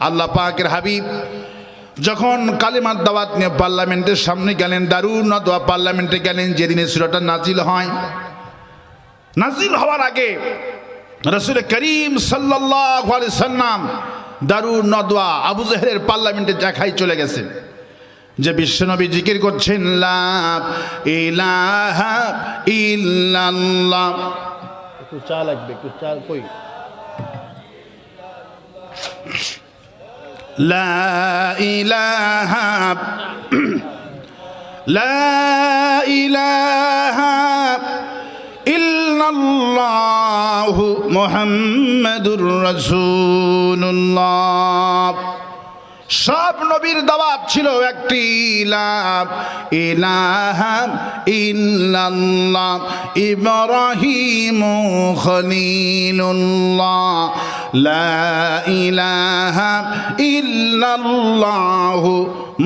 আল্লাহ পাকের হাবিব যখন কালিমার দাওয়াত নিয়ে পার্লামেন্টের সামনে গেলেন, দারুন নাদওয়া পার্লামেন্টে গেলেন, যেদিনে সূরাটা নাজিল হয়, নাজিল হওয়ার আগে রাসূল করিম সাল্লাল্লাহু আলাইহি সাল্লাম দারুন নাদওয়া আবু জাহেলের পার্লামেন্টে দেখাই চলে গেছেন যে বিশ্বনবী জিকির করছেন লা ইলাহা ইল্লাল্লাহ। একটু চা লাগবে, একটু চা কই? লা ইলাহা লা ইলাহা ইল্লাল্লাহু মুহাম্মাদুর রাসূলুল্লাহ। সব নবীর দাওয়াত ছিল একটি, লা ইলাহা ইল্লাল্লাহ। ইব্রাহিম খলিলুল্লাহ, লা ইলাহা ইল্লাল্লাহ।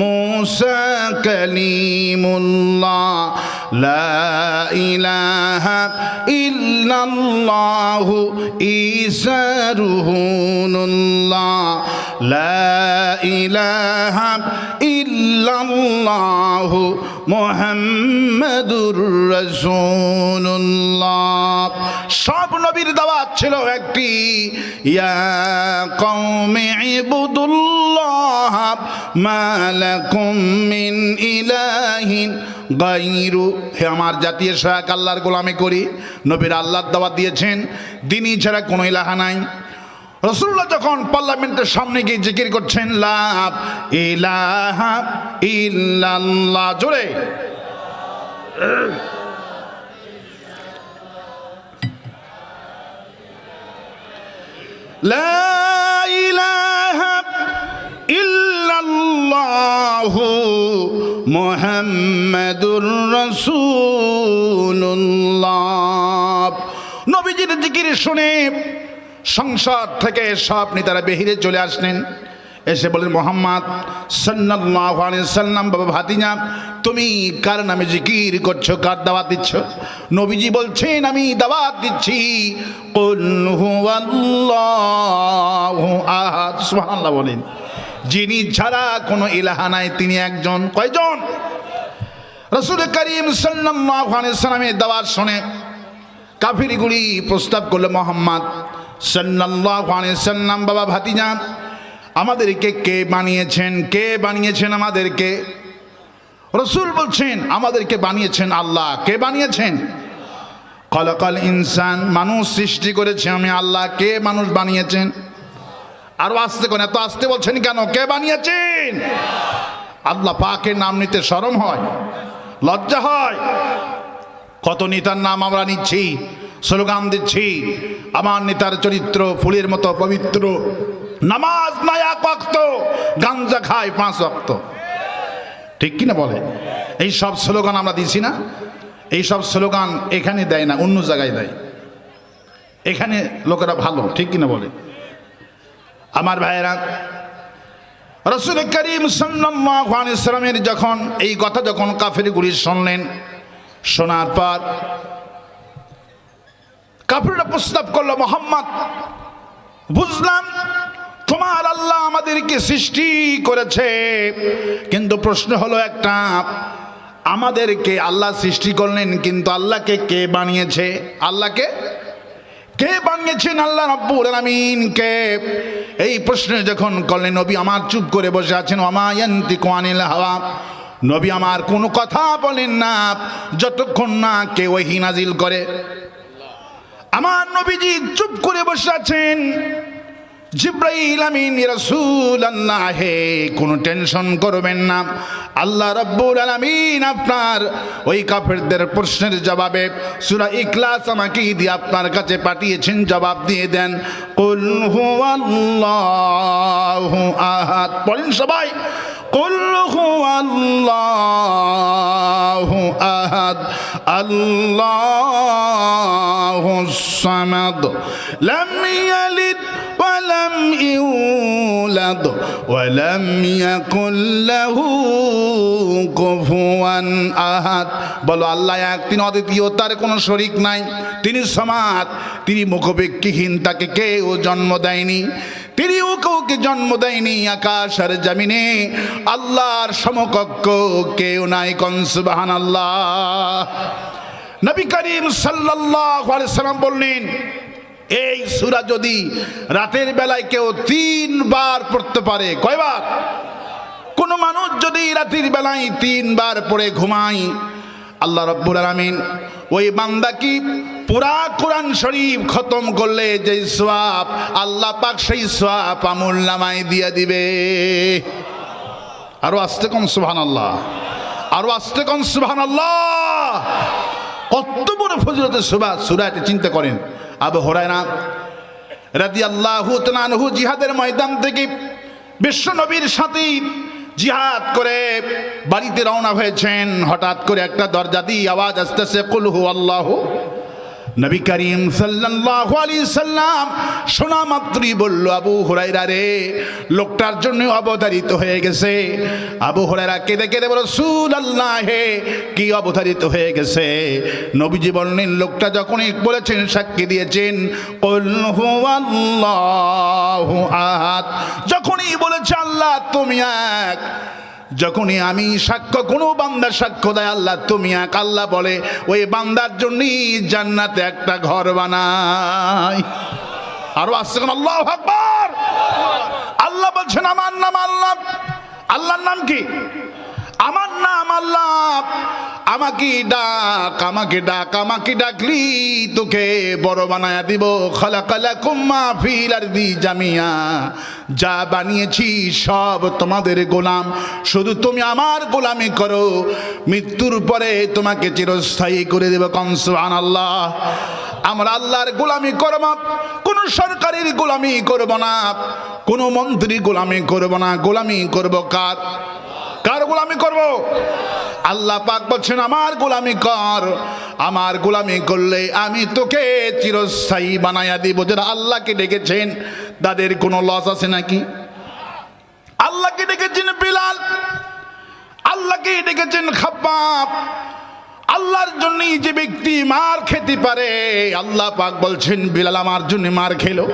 মুসা কালিমুল্লাহ, লা ইলাহা ইল্লাল্লাহ। ঈসা রূহুল্লাহ, লা ইলাহা ইল্লাল্লাহ। মুহাম্মাদুর রাসূলুল্লাহ। সব নবীর দাওয়াত ছিল একটি, ইয়া কওমি ইবুদুল্লাহ মা লাকুম মিন ইলাহিন গায়রু। হে আমার জাতীয় শায়খ, আল্লাহর গোলামি করি। নবীর আল্লাহর দাওয়াত দিয়েছেন, দিনই ছাড়া কোনো ইলাহা নাই। রাসূলুল্লাহ যখন পার্লামেন্টের সামনে গিয়ে জিকির করছেন লা ইলাহা ইল্লাল্লাহ, জোরে লা ইলাহা ইল্লাল্লাহ মুহাম্মাদুর রাসূলুল্লাহ। নবীজির জিকির শুনে সংসদ থেকে সব নেতারা বেহিরে চলে আসলেন, এসে বলেন মুহাম্মদ সাল্লাল্লাহু আলাইহি সাল্লাম, বাবা ভাতিজা তুমি কার নামে জিকির করছো, কার দাওয়াত দিচ্ছ? নবীজি বলছেন আমি দাওয়াত দিচ্ছি কুল হুয়াল্লাহু আহাদ। সুবহানাল্লাহ বলেন। যিনি ছাড়া কোনো ইলাহা নাই, তিনি একজন। কয়জন? রাসূল করিম সাল্লাল্লাহু আলাইহি সাল্লামের দাওয়াত শুনে কাফিরগুলি প্রস্তাব করলো মুহাম্মদ সাল্লাল্লাহু আলাইহি সাল্লাম, বাবা ভাতিজা আমাদেরকে কে বানিয়েছেন? কে বানিয়েছেন আমাদেরকে? রাসূল বলছেন আমাদেরকে বানিয়েছেন আল্লাহ। কে বানিয়েছেন? খলাকাল ইনসান, মানুষ সৃষ্টি করেছে আমি আল্লাহ। কে মানুষ বানিয়েছেন? আরো আসতে কোন, এত আসতে বলছেন কেন? কে বানিয়েছেন? আল্লাহ পাকের নাম নিতে শরম হয়, লজ্জা হয়। কত নেতার নাম আমরা নিচ্ছি, স্লোগান দিচ্ছি, আমার নেতার চরিত্র ফুলের মতো পবিত্র, নামাজ নাই 1 ওয়াক্ত, গাঞ্জা খায় 5 ওয়াক্ত। ঠিক কিনা বলে? এই সব স্লোগান আমরা দিছি না? এই সব স্লোগান এখানে দেয় না, অন্য জায়গায় দেয়। এখানে লোকেরা ভালো, ঠিক কিনা বলে? আমার ভাইয়েরা, রাসূল করিম সাল্লাল্লাহু আলাইহি সাল্লামের যখন এই কথা যখন কাফিরগুলি শুনলেন, শোনার পর কাফিররা প্রস্তাব করলো মুহাম্মদ বুঝলাম তোমার আল্লাহ আমাদেরকে সৃষ্টি করেছে, কিন্তু প্রশ্ন হলো একটা, আমাদেরকে আল্লাহ সৃষ্টি করলেন, কিন্তু আল্লাহকে কে বানিয়েছে? আল্লাহকে কে বানিয়েছেন? আল্লাহ রাব্বুল আলামিন কে? এই প্রশ্ন যখন করলেন, নবী আমার চুপ করে বসে আছেন। ওমা ইয়ানতিকু আনিল হাওয়া, নবী আমার কোনো কথা বলেন না যতক্ষণ না কে ওহী নাজিল করে। আমার নবীজি চুপ করে বসে আছেন। জিবরাইল আমিন রাসূলুল্লাহ, হে কোনো টেনশন করবেন না, আল্লাহ রাব্বুল আলামিন আপনার ওই কাফেরদের প্রশ্নের জবাবে সূরা ইখলাস আমাকে দিয়ে আপনার কাছে পাঠিয়েছেন, জবাব দিয়ে দেন। কুল হুয়াল্লাহু আহাদ, বলেন সবাই কুল হুয়াল্লাহু আহাদ আল্লাহুস সামাদ লাম ইয়ালিদ ওয়া লাম ইউলাদ ওয়া লাম ইয়াকুল লাহু কুফুয়ান আহাদ। বলো আল্লাহ এক, তিনি অদ্বিতীয়, তার কোনো শরীক নাই, তিনি সমাদ, তিনি মুখবিক্ষহীন, তাকে কেউ জন্ম দেয়নি, তিনিও কাউকে জন্ম দেয়নি, আকাশ আর জমিনে আল্লাহর সমকক্ষ কেউ নাই। কোন সুবহানাল্লাহ। নবী করিম সাল্লাল্লাহু আলাইহি সাল্লাম বললেন, এই সূরা যদি রাতের বেলায় কেউ 3 বার পড়তে পারে, কয়বার? কোন মানুষ যদি রাতের বেলায় 3 বার পড়ে ঘুমায়, আল্লাহ রাব্বুল আলামিন ওই বান্দা কি পুরা কোরআন শরীফ খতম করলে যে সওয়াব, আল্লাহ পাক সেই সওয়াব আমলনামায় দিয়ে দিবে। আরো আস্তে কোন সুবহানাল্লাহ, আরো আস্তে কোন সুবহানাল্লাহ। কত বড় ফজিলতের সূরা, এটা চিন্তা করেন। আবু হুরায়রা রাদিয়াল্লাহু তাআলা আনহু জিহাদের ময়দান থেকে বিশ্ব নবীর সাথে জিহাদ করে বাড়িতে রওনা হয়েছেন। হঠাৎ করে একটা দরজা দিয়ে আওয়াজ আসতেছে, কুল হু আল্লাহু। নবী করিম সাল্লাল্লাহু আলাইহি সাল্লাম শোনা মাত্রই বলল, আবু হুরায়রা রে, লোকটার জন্য অবতারিত হয়ে গেছে। আবু হুরায়রা কেঁদে কেঁদে বলল, রাসূলুল্লাহ হে, কি অবতারিত হয়ে গেছে? নবীজি বললেন, লোকটা যখনই বলেছেন, সাক্ষী দিয়েছেন কুল হু আল্লাহু আহাদ, যখনই বলেছে আল্লাহ তুমি এক, যখনই আমি সাক্ষ্য, কোনো বান্দা সাক্ষ্য দেয় আল্লাহ তুমি এক, আল্লাহ বলে ওই বান্দার জন্যই জান্নাতে একটা ঘর বানাই। আরো আসছে আল্লাহু আকবার। আল্লাহ বলছেন, আমার নাম আল্লাহ। আল্লাহর নাম কি? আমার নাম আল্লাহ। আমাকে ডাক, আমাকে ডাক, আমাকে ডাকলি তোকে বড় বানায়া দিব। খালাকালাকুম মা ফিল আরদি জামিয়া, যা বানিয়েছি সব তোমাদের গোলাম, শুধু তুমি আমার গোলামি করো, মৃত্যুর পরে তোমাকে চিরস্থায়ী করে দেব। কোন সুবহানাল্লাহ। আমরা আল্লাহর গোলামি করব, কোন সরকারের গোলামি করব না, কোন মন্ত্রীর গোলামি করব না। গোলামি করব কার? কার গোলামি করব? আল্লাহ পাক বলছেন, আমার গোলামি কর। আমার গোলামি করলে আমি তোকে চিরস্থায়ী বানায়া দিব। যারা আল্লাহকে ডেকেছেন তাদের কোনো লস আছে নাকি? আল্লাহকে ডেকেছেন বিলাল, আল্লাহকে ডেকেছেন খাব্বাব। আল্লাহর জন্যই যে ব্যক্তি মার খেতে পারে, আল্লাহ পাক বলছেন বিলাল আমার জন্য মার খেলো।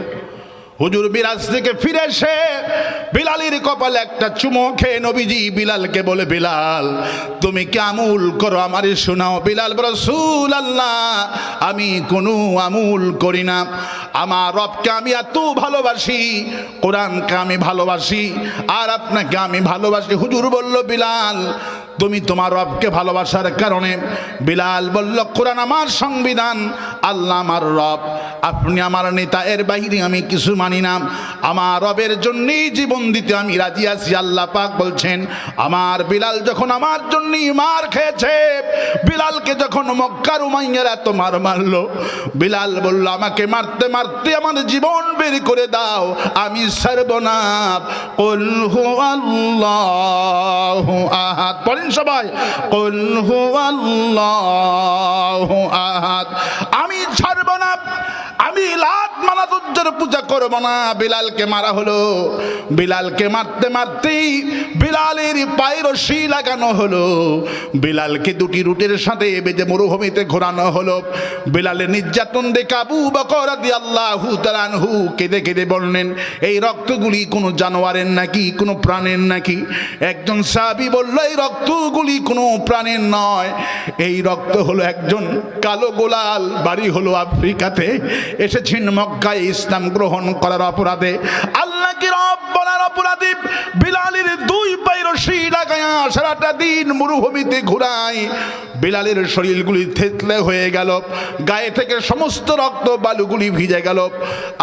হুজুর বিরাজ থেকে ফিরে এসে বিলালের কপালে একটা চুমো খেয়ে নবীজি বিলালকে বলে, বিলাল তুমি কি আমুল করো আমারে শোনাও। বিলাল বলে, রাসূলুল্লাহ আমি কোনো আমুল করি না, আমার রবকে আমি এত ভালোবাসি, কোরআনকে আমি ভালোবাসি, আর আপনাকে আমি ভালোবাসি। হুজুর বলল, বিলাল তুমি তোমার রবকে ভালোবাসার কারণে, বিলাল বলল, কোরআন আমার সংবিধান, আল্লাহ আমার রব, আপনি আমার নেতা, এর বাইরে আমি কিছু মানি না। আমার রবের জন্যই জীবন দিতে আমি রাজি আছি। আল্লাহ পাক বলছেন, আমার বিলাল যখন আমার জন্যই মার খেয়েছে, বিলালকে যখন মক্কার উমাইয়ারা এত মার মারলো, বিলাল বলল, আমাকে মারতে মারতে আমার জীবন বের করে দাও, আমি ছাড়ব না। কুল হু আল্লাহু আহাদ, পড়েন সবাই, কুল হু আল্লাহু আহাদ। আমি ছাড়ব না, আমি লাত মানাতুজ্জার পূজা করব না। বিলালকে মারা হলো, বিলালকে মারতে মারতেই বিলালের পায়ে রশি লাগানো হলো, বিলালকে দুটি রুটের সাথে বেঁধে মরুভূমিতে ঘোরানো হলো। বিলালের নির্যাতন দেখে আবু বকর রাদিয়াল্লাহু তাআলা আনহু কেঁদে কেঁদে বললেন, এই রক্তগুলি কোনো জানোয়ারের নাকি, কোনো প্রাণের নাকি? একজন সাহাবী বলল, এই রক্তগুলি কোনো প্রাণের নয়, এই রক্ত হলো একজন কালো গোলাল, বাড়ি হলো আফ্রিকাতে, এসেছেন মক্কায় ইসলাম গ্রহণ করার অপরাধে, আল্লাহকে রব বলার অপরাধে। বিলালের দুই পায়ে রশি লাগায়া সারাটা দিন মরুভূমিতে ঘুরায়। বিলালের শরীরগুলি থেতলে হয়ে গেল, গায়ে থেকে সমস্ত রক্ত বালুগুলি ভিজে গেল।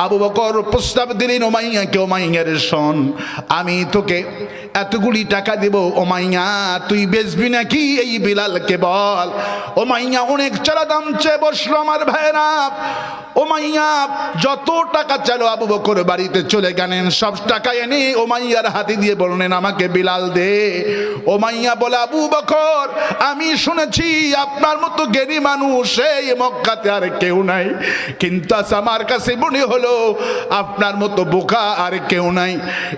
আবু বকর প্রস্তাব দিলেন, ওমাইয়াকে, ওমাইয়ার শোন, আমি তোকে এতগুলি টাকা দেব, ওমাইয়া তুই বেচবি নাকি এই বিলালকে বল। ওমাইয়া অনেক চারা দাম চেয়ে বসলো। আমার ভাইরা, ওমাইয়া যত টাকা চাইলো আবু বকর বাড়িতে চলে গেলেন, সব টাকা এনে ওমাইয়ার হাতে দিয়ে বললেন, আমাকে বিলাল দে। ওমাইয়া বলে, আবু বকর আমি শুনেছি আপনার মতো জ্ঞানী মানুষ এই মক্কাতে আর কেউ নাই, কিন্তু আমার কাছে মনে হলো আপনার মতো বোকা আর কেউ নাই।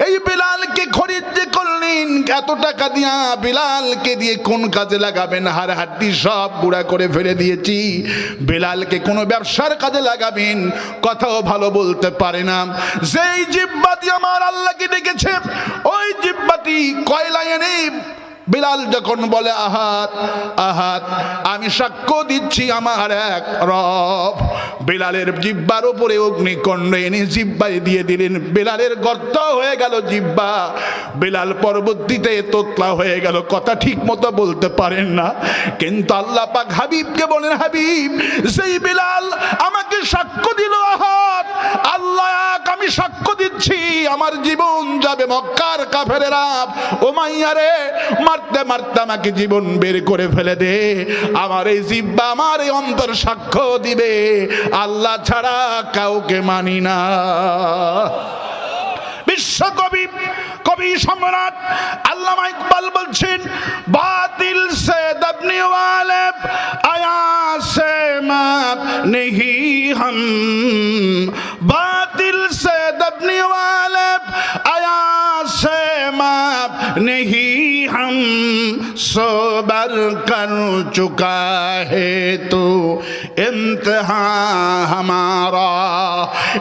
এই বিলালকে খরিদ করলেন, এত টাকা দিয়া বিলালকে দিয়ে কোন কাজে লাগাবেন? হাড় হাড্ডি সব গুঁড়া করে ফেলে দিয়েছি, বিলালকে কোনো ব্যবসার কাজে লাগাবেন? কথাও ভালো বলতে পারে না। যেই জিহ্বা দিয়ে আমার আল্লাহকে ডেকেছে, ওই জিহ্বাটি কয়লা এনে বিলাল যখন বলে আহাত আহাত, আমি সাক্ষ্য দিচ্ছি আমার এক রব, বিলালের জিহ্বার উপরে অগ্নিকুণ্ড এনে জিহ্বায় দিয়ে দিলেন, বিলালের গর্ত হয়ে গেল জিহ্বা, বিলাল পরবর্তীতে তোতলা হয়ে গেল, কথা ঠিক মতো বলতে পারেন না। কিন্তু আল্লাহ পাক হাবিবকে বলেন, হাবিব সেই বিলাল আমাকে সাক্ষ্য দিল আহাত, আল্লাহ আমি সাক্ষ্য দিচ্ছি আমার জীবন যাবে মক্কার কাফেরেরা উমাইয়ারে মারতে মারতে আমাকে জীবন বের করে ফেলে দে, আমার এই জিহ্বা আমার এই অন্তর সাক্ষ্য দিবে আল্লাহ ছাড়া কাউকে মানি না। বিশ্বকবি কবি সম্রাট আল্লামা ইকবাল বলছেন, বাতিল সে দবনে ওয়ালে আয়া সে মাপ নেহি হম, বাতিল সে দবনে ওয়ালে আয়া সে মাপ নেহি হম, सोबर कर चुका है तो इंतहा हमारा।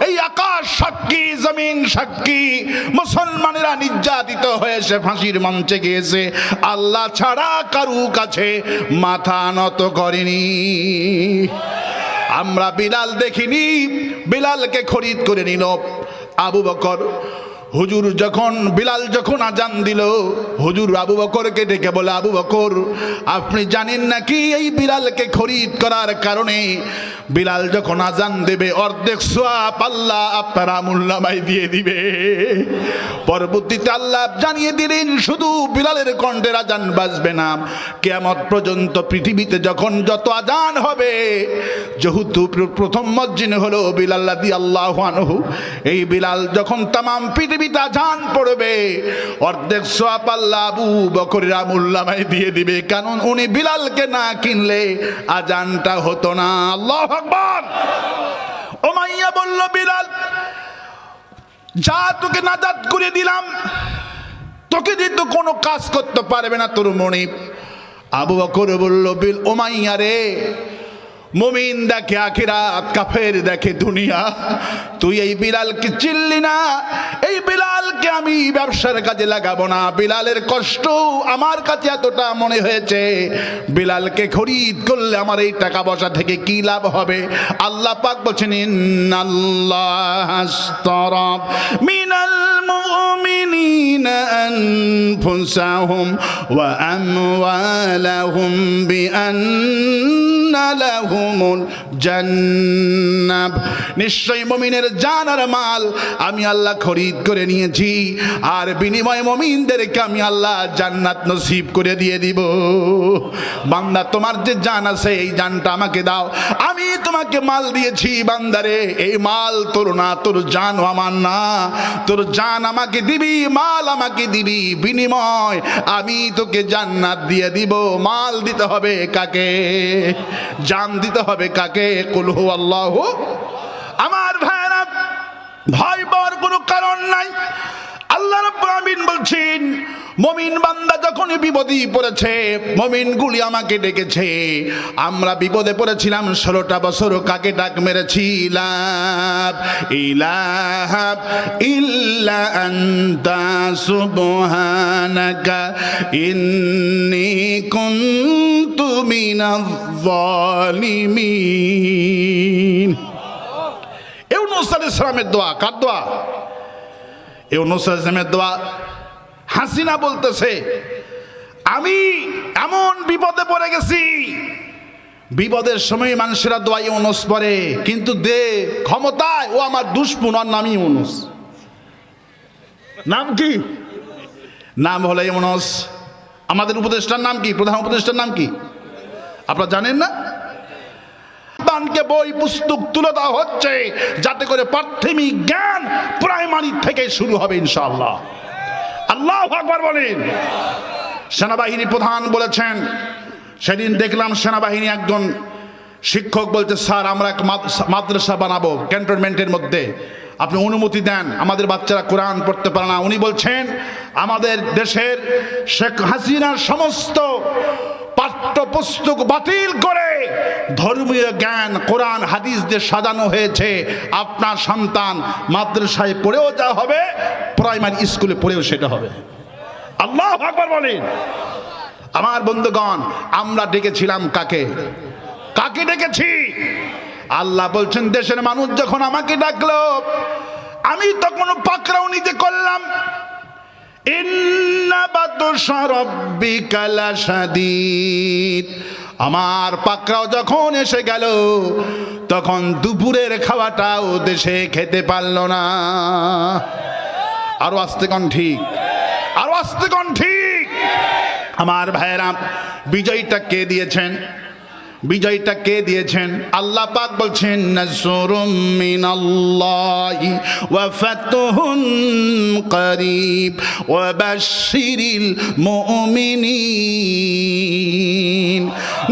এই আকাশ সাক্ষী, জমিন সাক্ষী, মুসলমানেরা নির্যাতিত হয়েছে, ফাঁসির মঞ্চে গিয়েছে, আল্লাহ ছাড়া কারু কাছে মাথা নত করেনি। আমরা বিলাল দেখিনি, বিলালকে খরিদ করে নিল আবু বকর। হুজুর যখন বিলাল যখন আজান দিল, হুজুর আবু বকরকে ডেকে বলে, আবু বকর আপনি জানেন নাকি এই বিলালকে খরিদ করার কারণে বিলাল যখন আজান দেবে অর্ধেক সওয়াব আল্লাহ আপনার আমুলনামায় দিয়ে দিবে। পরবর্তীতে আল্লাহ জানিয়ে দিলেন, শুধু বিলালের কণ্ঠের আজান বাজবে না, কিয়ামত পর্যন্ত পৃথিবীতে যখন যত আজান হবে, যেহেতু প্রথম মসজিদ হলো বিলাল রাদিয়াল্লাহু আনহু, এই বিলাল যখন তামাম পৃথিবীতে আজান পড়বে অর্ধেক সওয়াব আল্লাহ আবু বকরের আমুলনামায় দিয়ে দিবে, কারণ উনি বিলালকে না কিনলে আজানটা হতো না। আল্লাহু আকবার। উমাইয়া বলল, বিলাল যা তোকে নাজাত করে দিলাম, তোকে দিয়ে তো কোনো কাজ করতে পারবে না তোর মনিব। আবু বকর বলল, উমাইয়া রে, মুমিন দেখে আখিরাত, কাফের দেখে দুনিয়া, তুই এই বিলালকে চিনলি না, এই বিলালকে আমি ব্যবসার কাজে লাগাবো না, বিলালের কষ্ট আমার কাছে এতটা মনে হয়েছে, বিলালকে খরিদ করলে আমার এই টাকা পয়সা থেকে কি লাভ হবে? আল্লাহ পাক বলেছেন, ইন্নাল্লাহ আশতারা মিনাল মুমিনিনা আনফুসাহুম ওয়া আমওয়ালাহুম বিআন্না লাহুমুল জান্নাহ, নিশ্চয় মুমিনের জান আর মাল আমি আল্লাহ খরিদ করে নিয়েছি, আর বিনিময়ে মুমিনদেরকে আমি আল্লাহ জান্নাত নসিব করে দিয়ে দিব। বান্দা তোমার যে জান আছে এই জানটা আমাকে দাও, আমি তোমাকে মাল দিয়েছি বান্দারে, এই মাল তোর না, তোর জান আমার না, তোর জান আমাকে দিবি, মাল আমাকে দিবি, বিনিময় আমি তোকে জান্নাত দিয়ে দিব। মাল দিতে হবে কাকে? জান দিতে হবে কাকে? কুল হু আল্লাহু। আমার ভাইরা, ভয় পাওয়ার কোনো কারণ নাই। আল্লাহ রাব্বুল আলামিন বলছেন, মুমিন বান্দা যখন বিপদে পড়েছে, মুমিনগুলি আমাকে ডেকেছে, আমরা বিপদে পড়েছিলাম 16টা বছর কাকে ডাক মেরেছিলাম? ইলাহা ইল্লা আনতা সুবহানাকা ইন্নী কুনতু মিনাজ জালিমিন। ইউনূস আলাইহিস সালামের দোয়া, কার দোয়া? ইউনূস আলাইহিস সালামের দোয়া। হাসিনা বলতেছে, আমি এমন বিপদে পড়ে গেছি, বিপদের সময় মানুষেরা দোয়া ইউনূস পড়ে, কিন্তু দে ক্ষমতায় ও আমার দুশমন, ওর নামই ইউনূস। নাম কি? নাম হলো ইউনূস। আমাদের উপদেষ্টার নাম কি? প্রধান উপদেষ্টার নাম কি আপনারা জানেন না? বানকে বই পুস্তক তুলে দেওয়া হচ্ছে যাতে করে প্রাথমিক জ্ঞান প্রাইমারি থেকে শুরু হবে ইনশাআল্লাহ। আল্লাহু আকবার বলেন। সেনাবাহিনী প্রধান বলেছেন, সেদিন দেখলাম সেনাবাহিনী একজন শিক্ষক বলছে, স্যার আমরা এক মাদ্রাসা বানাবো ক্যান্টনমেন্টের মধ্যে, আপনি অনুমতি দেন, আমাদের বাচ্চারা কোরআন পড়তে পারে না। উনি বলছেন আমাদের দেশের শেখ হাসিনার সমস্ত পাঠ্যপুস্তক বাতিল করে ধর্মীয় জ্ঞান কোরআন হাদিস দিয়ে সাজানো হয়েছে। আপনার সন্তান মাদ্রাসায় পড়েও যা হবে, প্রাইমারি স্কুলে পড়েও সেটা হবে। আল্লাহু আকবার বলেন। আমার বন্ধুগণ, আমরা ডেকেছিলাম কাকে? কাকে ডেকেছি? আল্লাহ বলছেন, দেশের মানুষ যখন আমাকে ডাকলো, আমি তখন পাকড়াও নিজে করলাম। ইন্না বাতশা রাব্বিকা লাশাদীদ। আমার পাকড়াও যখন এসে গেল, তখন দুপুরের খাওয়াটাও দেশে খেতে পারল না। আরো আস্তে কোন ঠিক, আরো আস্তে কোন ঠিক। আমার ভাইরা, বিজয়টা কে দিয়েছেন? বিজয়টা কে দিয়েছেন? আল্লাহ পাক বলছেন, নাসরুম মিনাল্লাহি ওয়া ফাতহুন করিব ওয়া বাশশিরিল মুমিনিন।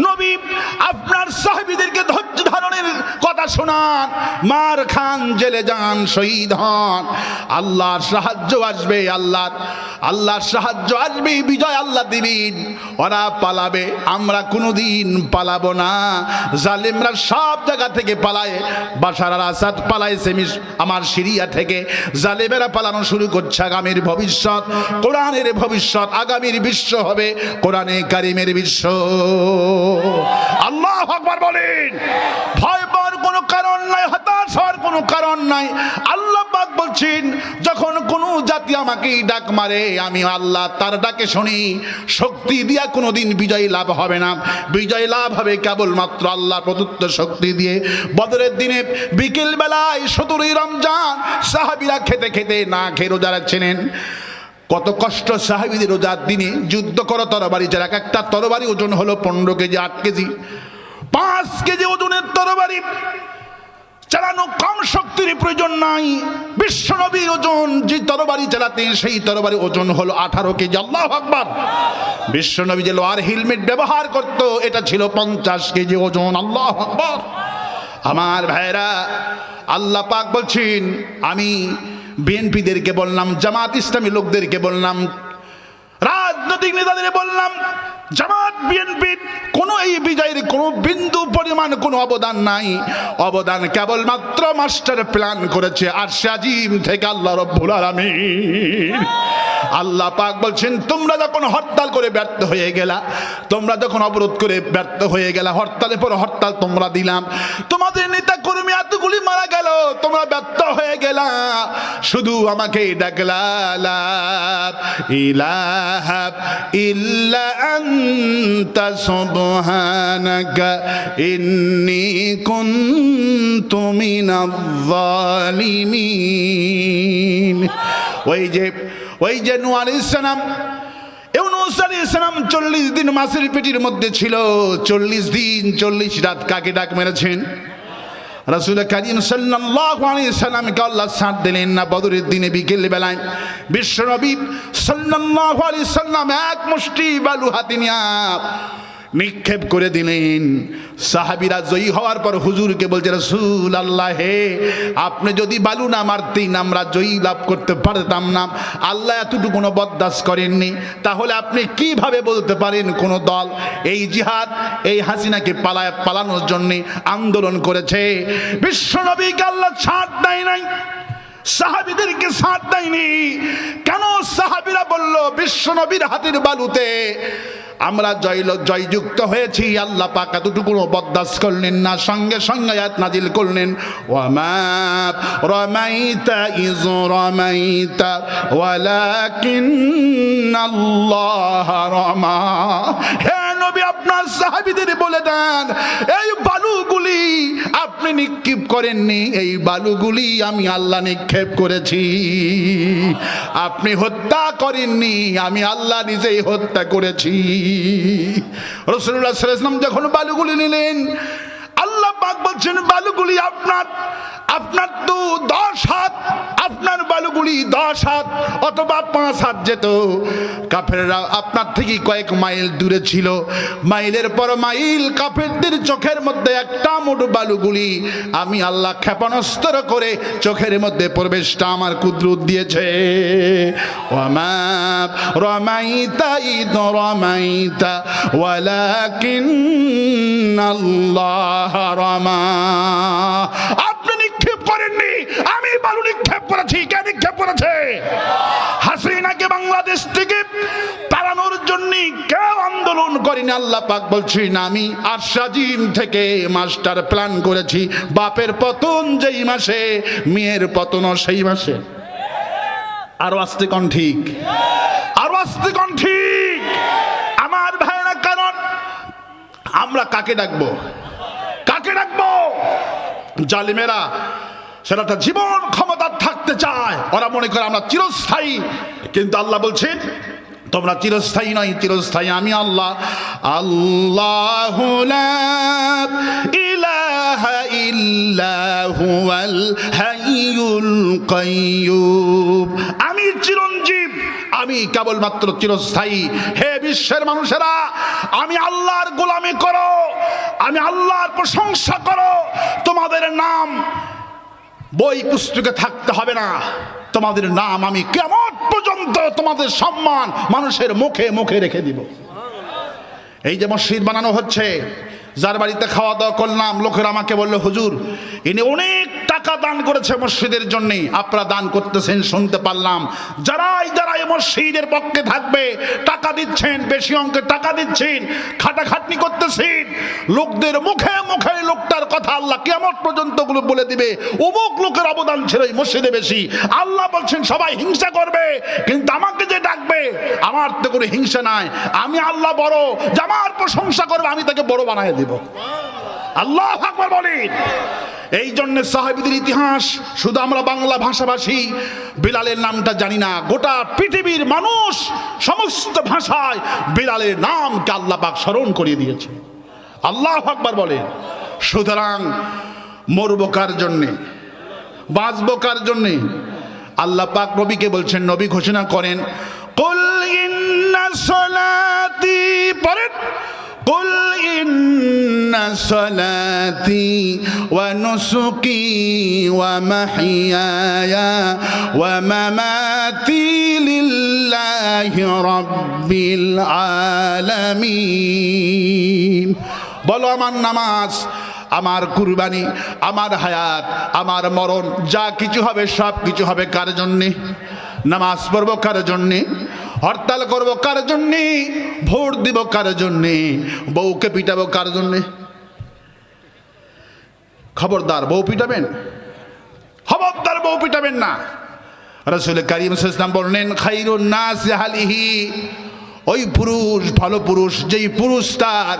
নবী, আপনার সাহাবীদেরকে ধৈর্য ধারণের কথা শোনান। মার খান, জেলে যান, শহীদ হন, আল্লাহর সাহায্য আসবে। আল্লাহর সাহায্য আসবে, বিজয় আল্লাহ দিবেন। ওরা পালাবে, আমরা কোনোদিন পালাবো না। জালিমরা সব জায়গা থেকে পালায়। বাশার আল আসাদ পালাইছে আমার সিরিয়া থেকে। জালিমেরা পালানো শুরু করছে। আগামীর ভবিষ্যৎ, কোরআনের ভবিষ্যৎ, আগামীর বিশ্ব হবে কোরআনে কারিমের বিশ্ব। আল্লাহু আকবার বলেন। ভয় পাওয়ার কোনো কারণ নাই, হতাশ হওয়ার কোনো কারণ নাই। আল্লাহ পাক বলছেন, যখন কোনো জাতি আমাকে ডাক মারে, আমি আল্লাহ তার ডাকে শুনি। শক্তি দিয়া কোনোদিন বিজয় লাভ হবে না। বিজয় লাভ হবে কেবলমাত্র আল্লাহ প্রদত্ত শক্তি দিয়ে। বদরের দিনে বিকেল বেলায় 17 রমজান সাহাবীরা খেতে খেতে না খেয়ে রোজা রাখছিলেন। কত কষ্ট সাহাবীদের রোজার দিনে। যুদ্ধ করো তরবারি, যারা একটা তরবারি ওজন হলো 15 কেজি, 8 কেজি, 5 কেজি ওজনের তরবারি চালানো কম শক্তির প্রয়োজন নাই। বিশ্ব নবীর ওজন যে তরবারি চালাতেন, সেই তরবারি ওজন হলো 18 কেজি। আল্লাহু আকবার। বিশ্ব নবী যে লোহার হেলমেট ব্যবহার করত, এটা ছিল 50 কেজি ওজন। আল্লাহু আকবার। আমার ভাইরা, আল্লাহ পাক বলছেন, আমি বিএনপিদেরকে বললাম, জামাত ইসলামী লোকদেরকে বললাম, রাজনৈতিক নেতাদের বললাম, জামাত বিএনপি কোনো এই বিজয়ের কোনো বিন্দু পরিমাণ কোনো অবদান নাই। অবদান কেবলমাত্র মাস্টার প্ল্যান করেছে আরশে আজিম থেকে আল্লাহ রব্বুল আলামিন। আল্লাহ পাক বলছেন, তোমরা যখন হরতাল করে ব্যর্থ হয়ে গেলা, তোমরা যখন অবরোধ করে ব্যর্থ হয়ে গেলা, হরতালের পর হরতাল তোমরা দিলাম, তোমাদের নেতা কর্মী এতগুলি মারা গেল, তোমরা ব্যর্থ হয়ে গেলা, শুধু আমাকে ডাকলা, লা ইলাহা ইল্লা আনতা সুবহানাকা ইন্নী কুনতু মিনাজ জালিমিন। ওই যে নূহ আলাইহিস সালাম, ইউনূস আলাইহিস সালাম 40 দিন মাছের পেটের মধ্যে ছিল। 40 দিন 40 রাত কাকে ডাক মেরেছেন? রাসূল কারীম সাল্লাল্লাহু আলাইহি সাল্লামকে আল্লাহ সাথ দিলেন না। বদরের দিনে বিকেল বেলায় বিশ্বনবী সাল্লাল্লাহু আলাইহি সাল্লাম এক মুষ্টি বালু হাতে নিয়ে নিক্ষেপ করে দিলেন। সাহাবীরা জয়ী হওয়ার পর হুজুরকে বলছে, রাসূল আল্লাহ, হে, আপনি যদি বালু না মারতেন আমরা জয়ী লাভ করতে পারতাম না। আল্লাহ এতটুকু বরদাস্ত করেননি, তাহলে আপনি কিভাবে বলতে পারেন কোন দল এই জিহাদ, এই হাসিনাকে পালানোর জন্য আন্দোলন করেছে? বিশ্বনবীকে আল্লাহ ছাড় দেয় নাই, সাহাবীদেরকে ছাড় দেয়নি। কেন? সাহাবীরা বলল, বিশ্বনবীর হাতের বালুতে আমরা জয়যুক্ত হয়েছি। আল্লাহ পাক এতটুকু বরদাস্ত করলেন না, সঙ্গে সঙ্গে আয়াত নাজিল করলেন, ওয়ামা রামাইতা ইয রামাইতা ওয়ালাকিন্নাল্লাহ রামা। হে নবী, আপনার সাহাবীদের বলে দেন, এই বালুগুলি আপনি নিক্ষেপ করেননি, এই বালুগুলি আমি আল্লাহ নিক্ষেপ করেছি। আপনি হত্যা করেননি, আমি আল্লাহ নিজেই হত্যা করেছি। রাসূলুল্লাহ সাল্লাল্লাহু আলাইহি ওয়াসাল্লাম যখন বালুগুলি নিলেন, আল্লাহ পাক বলছেন বালুগুলি আপনার আপনার তো 10 হাত, আপনার বালুগুলি 10 হাত অথবা 5 হাত যেত। কাফেররা আপনার থেকে কয়েক মাইল দূরে ছিল, মাইলের পর মাইল কাফেরদের চোখের মধ্যে একটা মুঠ বালুগুলি আমি আল্লাহ ক্ষেপণাস্ত্র করে চোখের মধ্যে প্রবেশটা আমার কুদরত দিয়েছে। ওয়ামা রামাইতা ইদ রামাইতা ওয়ালাকিন্নাল্লাহ রামা। আপনি নিক্ষেপ করেননি, আমি বালু নিক্ষেপ করেছি। কে নিক্ষেপ করেছে? হাসিনাকে বাংলাদেশ থেকে তাড়ানোর জন্য কেউ আন্দোলন করেনি। আল্লাহ পাক বলছেন আমি আরশাজিম থেকে মাস্টার প্ল্যান করেছি। বাপের পতন যেই মাসে, মেয়ের পতনও সেই মাসে। আরো আস্তে কোন ঠিক, আরো আস্তে কোন ঠিক। আমার ভাইরা, কারণ আমরা কাকে ডাকবো? কাকে ডাকবো? জালিমেরা সেটা জীবন ক্ষমতা থাকতে চায়, ওরা মনে করে আমরা চিরস্থায়ী। কিন্তু আল্লাহ বলছেন তোমরা চিরস্থায়ী নয়, চিরস্থায়ী আমি আল্লাহ। আল্লাহু লা ইলাহা ইল্লা হুয়াল হাইয়ুল কাইয়্যুম। আমি চিরঞ্জীব, আমি কেবলমাত্র চিরস্থায়ী। হে বিশ্বের মানুষেরা, আমি আল্লাহর গোলামি করো, আমি আল্লাহর প্রশংসা করো। তোমাদের নাম বই পুস্তকে থাকতে হবে না, তোমাদের নাম আমি কিয়ামত পর্যন্ত তোমাদের সম্মান মানুষের মুখে মুখে রেখে দিব। এই যে মসজিদ বানানো হচ্ছে, যার বাড়িতে খাওয়া দাওয়া করলাম, লোকেরা আমাকে বললো হুজুর ইনি অনেক টাকা দান করেছে মসজিদের জন্য। আপনারা দান করতেছেন শুনতে পারলাম। যারাই এই মসজিদের পক্ষে থাকবে টাকা দিচ্ছেন, বেশি অঙ্কের টাকা দিচ্ছেন, খাটাখাটনি করতেছেন, লোকদের মুখে মুখে লোকটার কথা আল্লাহ কিয়ামত পর্যন্ত গুলো বলে দিবে অমুক লোকের অবদান ছিল এই মসজিদে বেশি। আল্লাহ বলছেন সবাই হিংসা করবে, কিন্তু আমাকে যে ডাকবে আমার তো কোনো হিংসা নাই। আমি আল্লাহ বড়, যে আমার প্রশংসা করবে আমি তাকে বড় বানায় দিব। আল্লাহু আকবার বলেন। এই জন্য সাহাবীদের ইতিহাস শুধু আমরা বাংলা ভাষাভাষী বিলালের নামটা জানি না, গোটা পৃথিবীর মানুষ সমস্ত ভাষায় বিলালের নামকে আল্লাহ পাক স্মরণ করিয়ে দিয়েছে। আল্লাহু আকবার বলেন। সুতরাং মরবো কার জন্যে, বাঁচবো কার জন্যে? আল্লাহ পাক নবীকে বলছেন, নবী ঘোষণা করেন কুল ইন্না সলাতি, পড়েন কুল ইন্না সলাতি ওয়া নুসুকি ওয়া মাহইয়ায়া ওয়া মামাতি লিল্লাহি রাব্বিল আলামিন। বলো আমার নামাজ, আমার কুরবানি, আমার হায়াত, আমার মরণ, যা কিছু হবে সব কিছু হবে কার জন্যে? নামাজ পড়বো কার জন্যে? হরতাল করবো কার জন্যে? ভোট দিব কার জন্যে? বউকে পিটাবো কার জন্যে? খবরদার বউ পিটাবেন, খবরদার বউ পিটাবেন না। রাসূল কারীম সাল্লাল্লাহু আলাইহি ওয়াসাল্লাম বললেন খায়রুন নাস আহলিহি, ওই পুরুষ ভালো পুরুষ যেই পুরুষ তার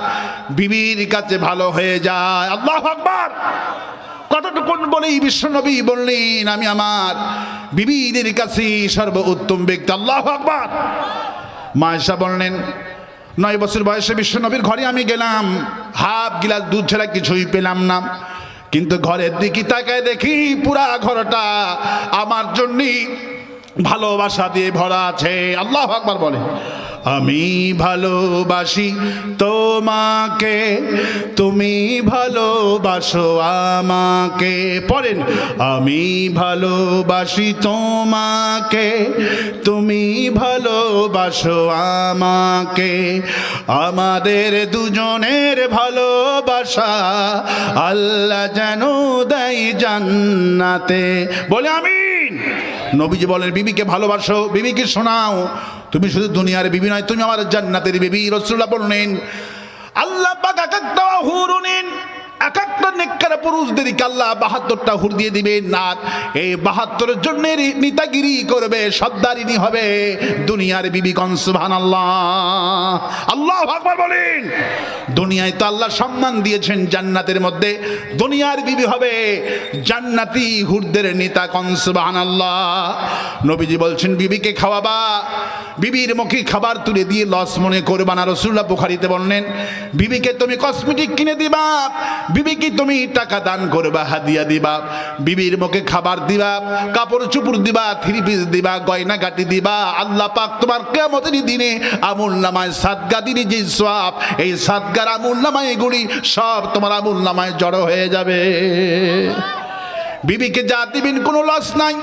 বিবির কাছে ভালো হয়ে যায়। আল্লাহু আকবার। কতটুকুন বলেই বিশ্বনবী বললেন আমি আমার বিবিদের কাছে সর্বোত্তম ব্যক্তি। আল্লাহু আকবার। মা আয়েশা বললেন 9 বছর বয়সে বিশ্বনবীর ঘরে আমি গেলাম, হাফ গিলাস দুধ ছাড়া কিছুই পেলাম না, কিন্তু ঘরের দিকে তাকায় দেখি পুরা ঘরটা আমার জন্য ভালোবাসা দিয়ে ভরা আছে। আল্লাহু আকবার বলে। আমি ভালোবাসি তোমাকে, তুমি ভালোবাসো আমাকে। পড়েন আমি ভালোবাসি তোমাকে, তুমি ভালোবাসো আমাকে। আমাদের দুজনের ভালোবাসা আল্লাহ যেন দেয় জান্নাতে। বলে আমিন। নবীজি বলেন বিবিকে ভালোবাসো, বিবিকে শোনাও, তুমি শুধু দুনিয়ার বিবি নয়, তুমি আমার জান্নাতের বিবি। রাসূলুল্লাহ বললেন আল্লাহ পাক একেকটা হুরুনিন, একেকটা নেককার পুরুষদেরকে আল্লাহ 72টা হুর দিয়ে দিবেন। না এই 72 জনের নেতাগিরি করবে, সর্দারিনী হবে দুনিয়ার বিবি। কোন সুবহানাল্লাহ। আল্লাহু আকবার বলেন। দুনিয়ায় তো আল্লাহ সম্মান দিয়েছেন জান্নাতের মধ্যে, দুনিয়ার বিবি হবে জান্নাতি হুরদের নেতা। কোন সুবহানাল্লাহ। নবীজি বলছেন বিবিকে খাওয়াবা, বিবির মুখে খাবার তুলে দিয়ে লস মনে করবা না। রাসূলুল্লাহ বুখারীতে বললেন, বিবিকে তুমি কসমেটিক কিনে দিবা, বিবিকে তুমি টাকা দান করবা, হাদিয়া দিবা, বিবির মুখে খাবার দিবা, কাপড় চুপড় দিবা, থ্রি পিস দিবা, গয়না গাটি দিবা। আল্লাহ পাক তোমার কিয়ামতের দিনে আমুলনামায় সাদকা দিনে যে সওয়াব, এই সাদকার আমুলনামায় এগুলি সব তোমার আমুলনামায় জড়ো হয়ে যাবে। বিবিকে যা দিবেন কোনো লস নাই।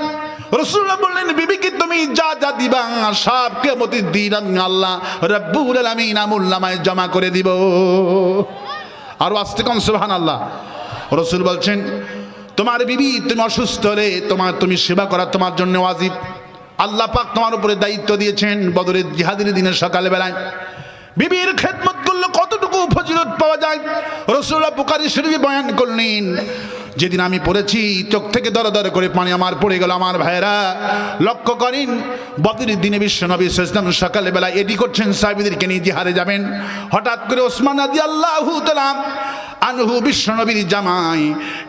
রাসূলুল্লাহ বললেন, বিবিকে তুমি যা যা দিবা সব কিয়ামতের দিন আমি আল্লাহ রাব্বুল আলামিন আমুলনামায় জমা করে দিব। আর আস্তে কোন সুবহানাল্লাহ। রাসূল বলছেন, তোমার বিবি তুমি অসুস্থ হলে তুমি সেবা করা তোমার জন্য ওয়াজিব। আল্লাহ পাক তোমার উপরে দায়িত্ব দিয়েছেন। বদরের জিহাদের দিনে সকাল বেলায় বিবির খেদমত করলে কতটুকু ফজিলত পাওয়া যায় রাসূলুল্লাহ বুখারী শরীফে বয়ান করলেন। যেদিন আমি পড়েছি চোখ থেকে দর দর করে পানি আমার পড়ে গেল। আমার ভাইরা লক্ষ্য করেন, বদরের দিনে বিশ্বনবী সাল্লাল্লাহু আলাইহি ওয়াসাল্লাম সকালে বেলা এডি করছেন সাহাবীদেরকে নিয়ে জিহাদে যাবেন। হঠাৎ করে ওসমান রাদিয়াল্লাহু তাআলা আনহু বিশ্বনবীর জামাই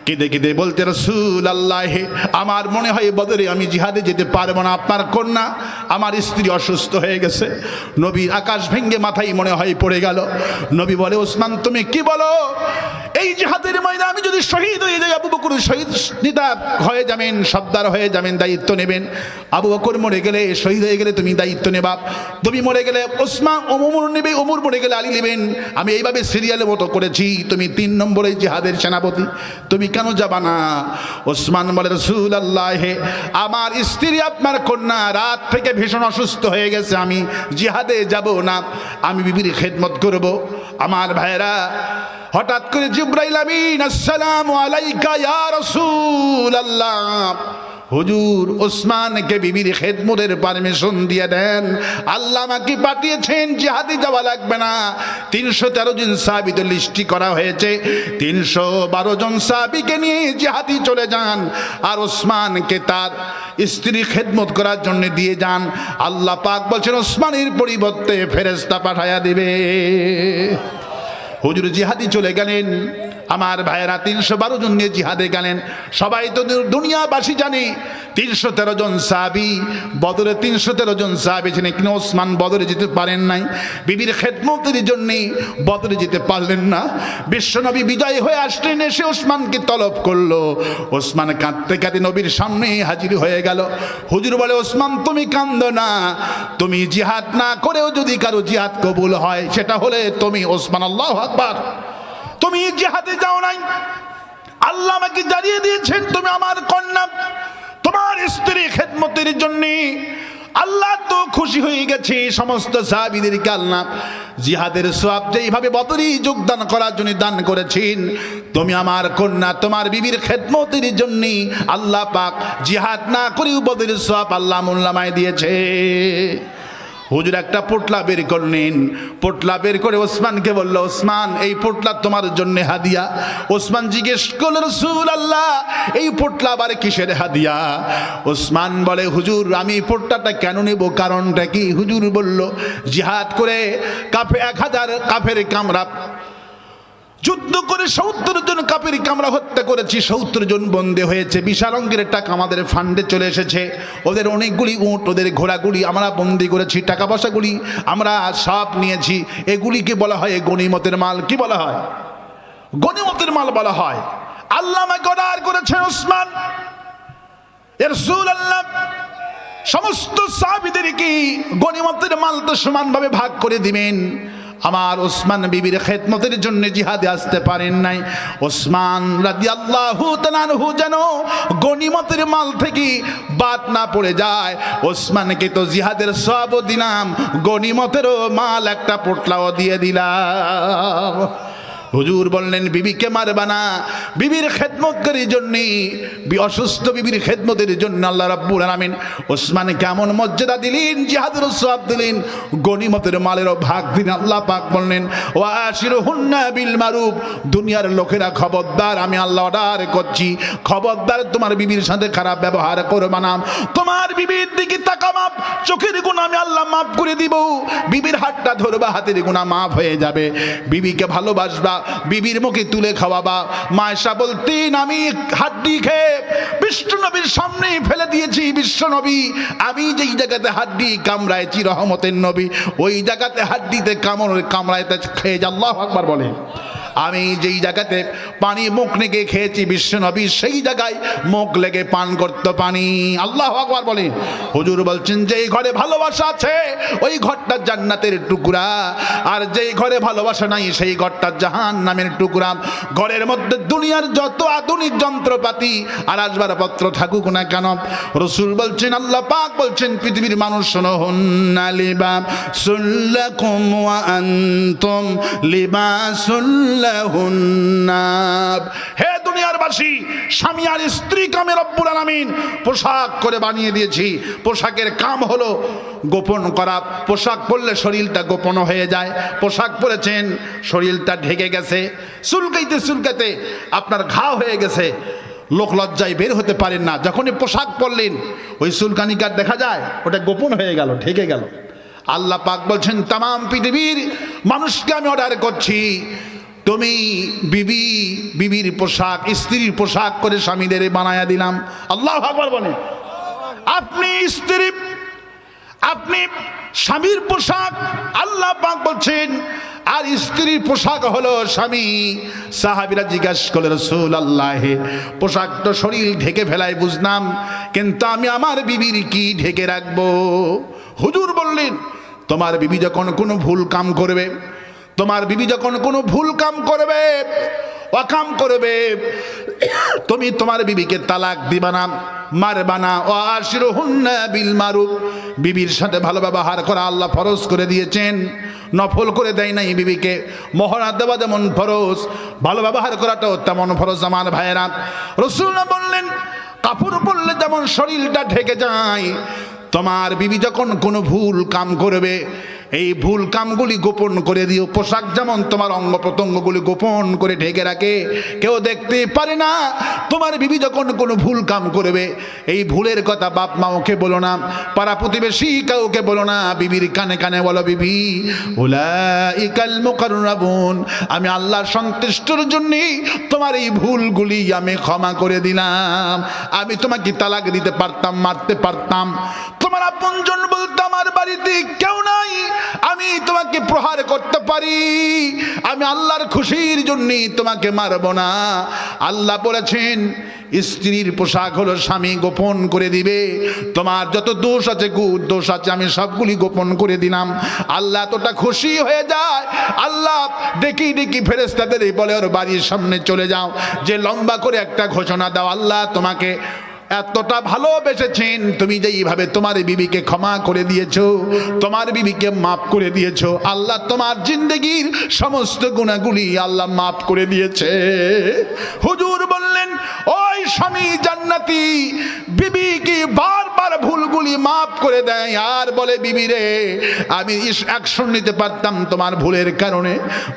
কেঁদে কেঁদে বলতে, রাসূলুল্লাহ আমার মনে হয় বদরে আমি জিহাদে যেতে পারবো না, আপনার কন্যা আমার স্ত্রী অসুস্থ হয়ে গেছে। নবীর আকাশ ভেঙ্গে মাথায় মনে হয় পড়ে গেল। নবী বলে, ওসমান তুমি কি বলো? এই জিহাদের ময়দানে আমি যদি শহীদ হয়ে যাই, আবু বকর শহীদ নেতা হয়ে যাবেন, সর্দার হয়ে যাবেন, দায়িত্ব নেবেন। আবু বকর মরে গেলে, শহীদ হয়ে গেলে তুমি দায়িত্ব নেবা। তুমি মরে গেলে ওসমান, ওমর নেবে, ওমর মরে গেলে আলী নেবেন। আমি এইভাবে সিরিয়ালের মতো করেছি, তুমি 3 নম্বরে জিহাদের সেনাপতি, তুমি কেন যাবা না? ওসমান বলে, রাসূলুল্লাহ আমার স্ত্রী আপনার কন্যা রাত থেকে ভীষণ অসুস্থ হয়ে গেছে, আমি জিহাদে যাব না, আমি বিবির খেদমত করব। আমার ভাইরা হঠাৎ করে জিবরাইল আমিন আসসালামু আলাইকা ইয়া রাসূলুল্লাহ, হুজুর ওসমানকে বিবির খেদমতের পারমিশন দিয়ে দেন। আল্লাহ আমাকে পাঠিয়েছেন, জিহাদে যাওয়া লাগবে না। 313 জন সাহাবী তো লিস্টি করা হয়েছে, 312 জন সাহাবীকে নিয়ে জিহাদে চলে যান, আর ওসমানকে তার স্ত্রী খেদমত করার জন্য দিয়ে যান। আল্লাহ পাক বলছেন ওসমানের পরিবর্তে ফেরেশতা পাঠায়া দিবে। হুজুর জিহাদি চলে গেলেন। আমার ভাইয়েরা 312 জন নিয়ে জিহাদে গেলেন। সবাই তো দুনিয়াবাসী জানে 313 জন সাহাবী, বদরে 313 জন সাহাবী ছিলেন, কিন্তু ওসমান বদরে যেতে পারেন নাই। বিবির খেদমতের জন্য বদরে যেতে পারলেন না। বিশ্বনবী বিজয় হয়ে আসলেন, এসে ওসমানকে তলব করলো। ওসমান কাঁদতে কাঁদতে নবীর সামনে হাজির হয়ে গেল। হুজুর বলে, ওসমান তুমি কান্দো না, তুমি জিহাদ না করেও যদি কারো জিহাদ কবুল হয়, সেটা হলে তুমি ওসমান, আল্লাহু আকবার, তুমি জিহাদে যাও নাই, আল্লাহ আমাকে জানিয়ে দিয়েছেন তুমি আমার কন্যা, তোমার স্ত্রী খেদমতের জন্য আল্লাহ তো খুশি হয়ে গেছে। সমস্ত সাহাবীদেরকে আল্লাহ জিহাদের সওয়াব যেইভাবে বদরে যোগদান করার জন্য দান করেছেন, তুমি আমার কন্যা তোমার বিবির খেদমতের জন্য আল্লাহ পাক জিহাদ না করেও বদরের সওয়াব আল্লাহ আমুলনামায় দিয়েছে। হুজুর একটা পোটলা বের করলেন, পোটলা বের করে ওসমানকে বলল, ওসমান এই পোটলা তোমার জন্য হাদিয়া। ওসমান জিজ্ঞেস করল, রাসূলুল্লাহ এই পোটলা আবার কিসের হাদিয়া? ওসমান বলে, হুজুর আমি এই পোটলাটা কেন নেব, কারণটা কি? হুজুর বলল, জিহাদ করে 1000 কাফের কামরা যুদ্ধ করে 70 জন কাফের কামরা হত্যা করেছি, 70 জন বন্দী হয়েছে, বিশাল অঙ্কের টাকা আমাদের ফান্ডে চলে এসেছে। ওদের অনেকগুলি উট, ওদের ঘোড়াগুলি আমরা বন্দী করেছি, টাকা পয়সাগুলি আমরা সব নিয়েছি। এগুলিকে বলা হয় গনিমতের মাল। কি বলা হয়? গনিমতের মাল বলা হয়। আল্লাহ আমাকে অর্ডার করেছেন, ওসমান ইয়া রাসূলুল্লাহ সমস্ত সাহাবীদেরকে গনিমতের মাল তো সমানভাবে ভাগ করে দিবেন। আমার ওসমান বিবির খেদমতের জন্য জিহাদে আসতে পারেন নাই। ওসমান রাদিয়াল্লাহু তাআলা আনহু যেন গনিমতের মাল থেকে বাদ না পড়ে যায়। ওসমানকে তো জিহাদের সওয়াবও দিলাম, গনিমতেরও মাল একটা পোটলাও দিয়ে দিলাম। হুজুর বললেন, বিবিকে মারবা না, বিবির খেদমতের জন্য, অসুস্থ বিবির খেদমতের জন্য আল্লাহ রাব্বুল আলামিন ওসমান কেমন মর্যাদা দিলেন, জিহাদের সওয়াব দিলেন, গনিমতের মালেরও ভাগ দিন। আল্লাহ পাক বললেন, ওয়া আশিরুহুন্না বিল মারুফ, দুনিয়ার লোকেরা খবরদার, আমি আল্লাহ অর্ডার করছি, খবরদার তোমার বিবির সাথে খারাপ ব্যবহার করবা না। তোমার বিবির দিকে তাকামাপ, চোখের গুণ আমি আল্লাহ মাফ করে দিব। বিবির হাতটা ধরবা, হাতের গুনাহ মাফ হয়ে যাবে। বিবিকে ভালোবাসবা, বিবির মুখে তুলে খাওয়াবা। মা আয়েশা বলতেন, আমি হাড্ডি খেয়ে বিশ্বনবীর সামনে ফেলে দিয়েছি। বিশ্বনবী, আমি যেই জায়গাতে হাড্ডি কামড়াইছি রহমতের নবী, ওই জায়গাতে হাড্ডিতে কামড়াইতে খেয়ে যা। আল্লাহু আকবার বলে। আমি যেই জায়গাতে পানি মুখ লেগে খেয়েছি বিশ্বনবী সেই জায়গায় মুখ লেগে পান করতো পানি। আল্লাহু আকবার বলে। হুজুর বলছেন, যেই ঘরে ভালোবাসা আছে ওই ঘরটা জান্নাতের টুকরা, আর যেই ঘরে ভালোবাসা নাই সেই ঘরটা জাহান্নামের টুকরা। ঘরের মধ্যে দুনিয়ার যত আধুনিক যন্ত্রপাতি আর আসবাবপত্র থাকুক না কেন, রাসূল বলছেন, আল্লাহ পাক বলছেন, পৃথিবীর মানুষ শোনো, হুন্না লিবাসুল লাকুম ওয়া আনতুম লিবাসুল হে দুনিয়ার বাসী, স্বামী আর স্ত্রীকে আমি রব্বুল আলামিন পোশাক করে বানিয়ে দিয়েছি। পোশাকের কাম হলো গোপন করা। পোশাক পরলে শরীরটা গোপন হয়ে যায়। পোশাক পরেছেন, শরীরটা ঢেকে গেছে, চুলকাইতে চুলকাইতে আপনার ঘা হয়ে গেছে, লোক লজ্জায় বের হতে পারেন না। যখনই পোশাক পরলেন ওই চুলকানিকার দেখা যায়, ওটা গোপন হয়ে গেল, ঢেকে গেল। আল্লাহ পাক বলছেন, তামাম পৃথিবীর মানুষকে আমি অর্ডার করছি, তুমি বিবির পোশাক, স্ত্রীর পোশাক করে স্বামীদের বানায়া দিলাম। আল্লাহু আকবার বলে। আপনি স্ত্রী, আপনি স্বামীর পোশাক, আল্লাহ পাক বলছেন, আর স্ত্রীর পোশাক হলো স্বামী। সাহাবীরা জিজ্ঞাসা করলেন, রাসূলুল্লাহ, পোশাক তো শরীর ঢেকে ফেলায় বুঝলাম, কিন্তু আমি আমার বিবির কি ঢেকে রাখবো? হুজুর বললেন, তোমার বিবি যখন কোনো ভুল কাম করবে, তোমার বিবি যখন কোনো ভুল কাম করবে, অকাম করবে, তুমি তোমার বিবিকে তালাক দিবা না, মারবা না। ও আশিরুহুন্না বিল মারুফ, বিবির সাথে ভালো ব্যবহার করা আল্লাহ ফরজ করে দিয়েছেন, নফল করে দেয় নাই। বিবিকে মহরা দেওয়া যেমন ফরজ, ভালো ব্যবহার করাটাও তেমন ফরজ। আমার ভাইয়েরা, রাসূলুল্লাহ বললেন, কাপড় পরলে যেমন শরীরটা ঢেকে যায়, তোমার বিবি যখন কোনো ভুল কাম করবে, এই ভুল কামগুলি গোপন করে দিও। পোশাক যেমন তোমার অঙ্গ প্রত্যঙ্গগুলি গোপন করে ঢেকে রাখে, কেউ দেখতে পারে না। তোমার বিবি যখন কোনো ভুল কাম করবে, এই ভুলের কথা বাপ মা ওকে বলো না, পাড়া প্রতিবেশী কাউকে বলো না, বিবির কানে কানে বলো, বিবি উলাইকাল মুকাররাবুন, আমি আল্লাহর সন্তুষ্টির জন্য তোমার এই ভুলগুলি আমি ক্ষমা করে দিলাম। আমি তোমাকে তালাক দিতে পারতাম, মারতে পারতাম, তোমার আপনজন বলতে আমার বাড়িতে কেউ নাই, আমি তোমাকে প্রহার করতে পারি, আমি আল্লাহর খুশির জন্য তোমাকে মারব না। আল্লাহ বলেছেন, স্ত্রীর পোশাক হলো স্বামী গোপন করে দিবে। তোমার যত দোষ আছে, দোষ আছে, আমি সবগুলি গোপন করে দিলাম। আল্লাহ এতটা খুশি হয়ে যায়, আল্লাহ ডেকে ডেকে ফেরেশতাদের বলে, ওর বাড়ির সামনে চলে যাও, যে লম্বা করে একটা ঘোষণা দাও, আল্লাহ তোমাকে এতটা ভালোবেসেছেন, তুমি যেইভাবে তোমার বিবিকে ক্ষমা করে দিয়েছো, তোমার বিবিকে মাফ করে দিয়েছো, আল্লাহ তোমার জিন্দেগির সমস্ত গুনাহগুলি আল্লাহ মাফ করে দিয়েছে। হুজুর বললেন, ওই স্বামী জান্নাতি বিবিকে বারবার ভুলগুলি মাফ করে দেয়, আর বলে, বিবি রে, আমি অ্যাকশন নিতে পারতাম তোমার ভুলের কারণে,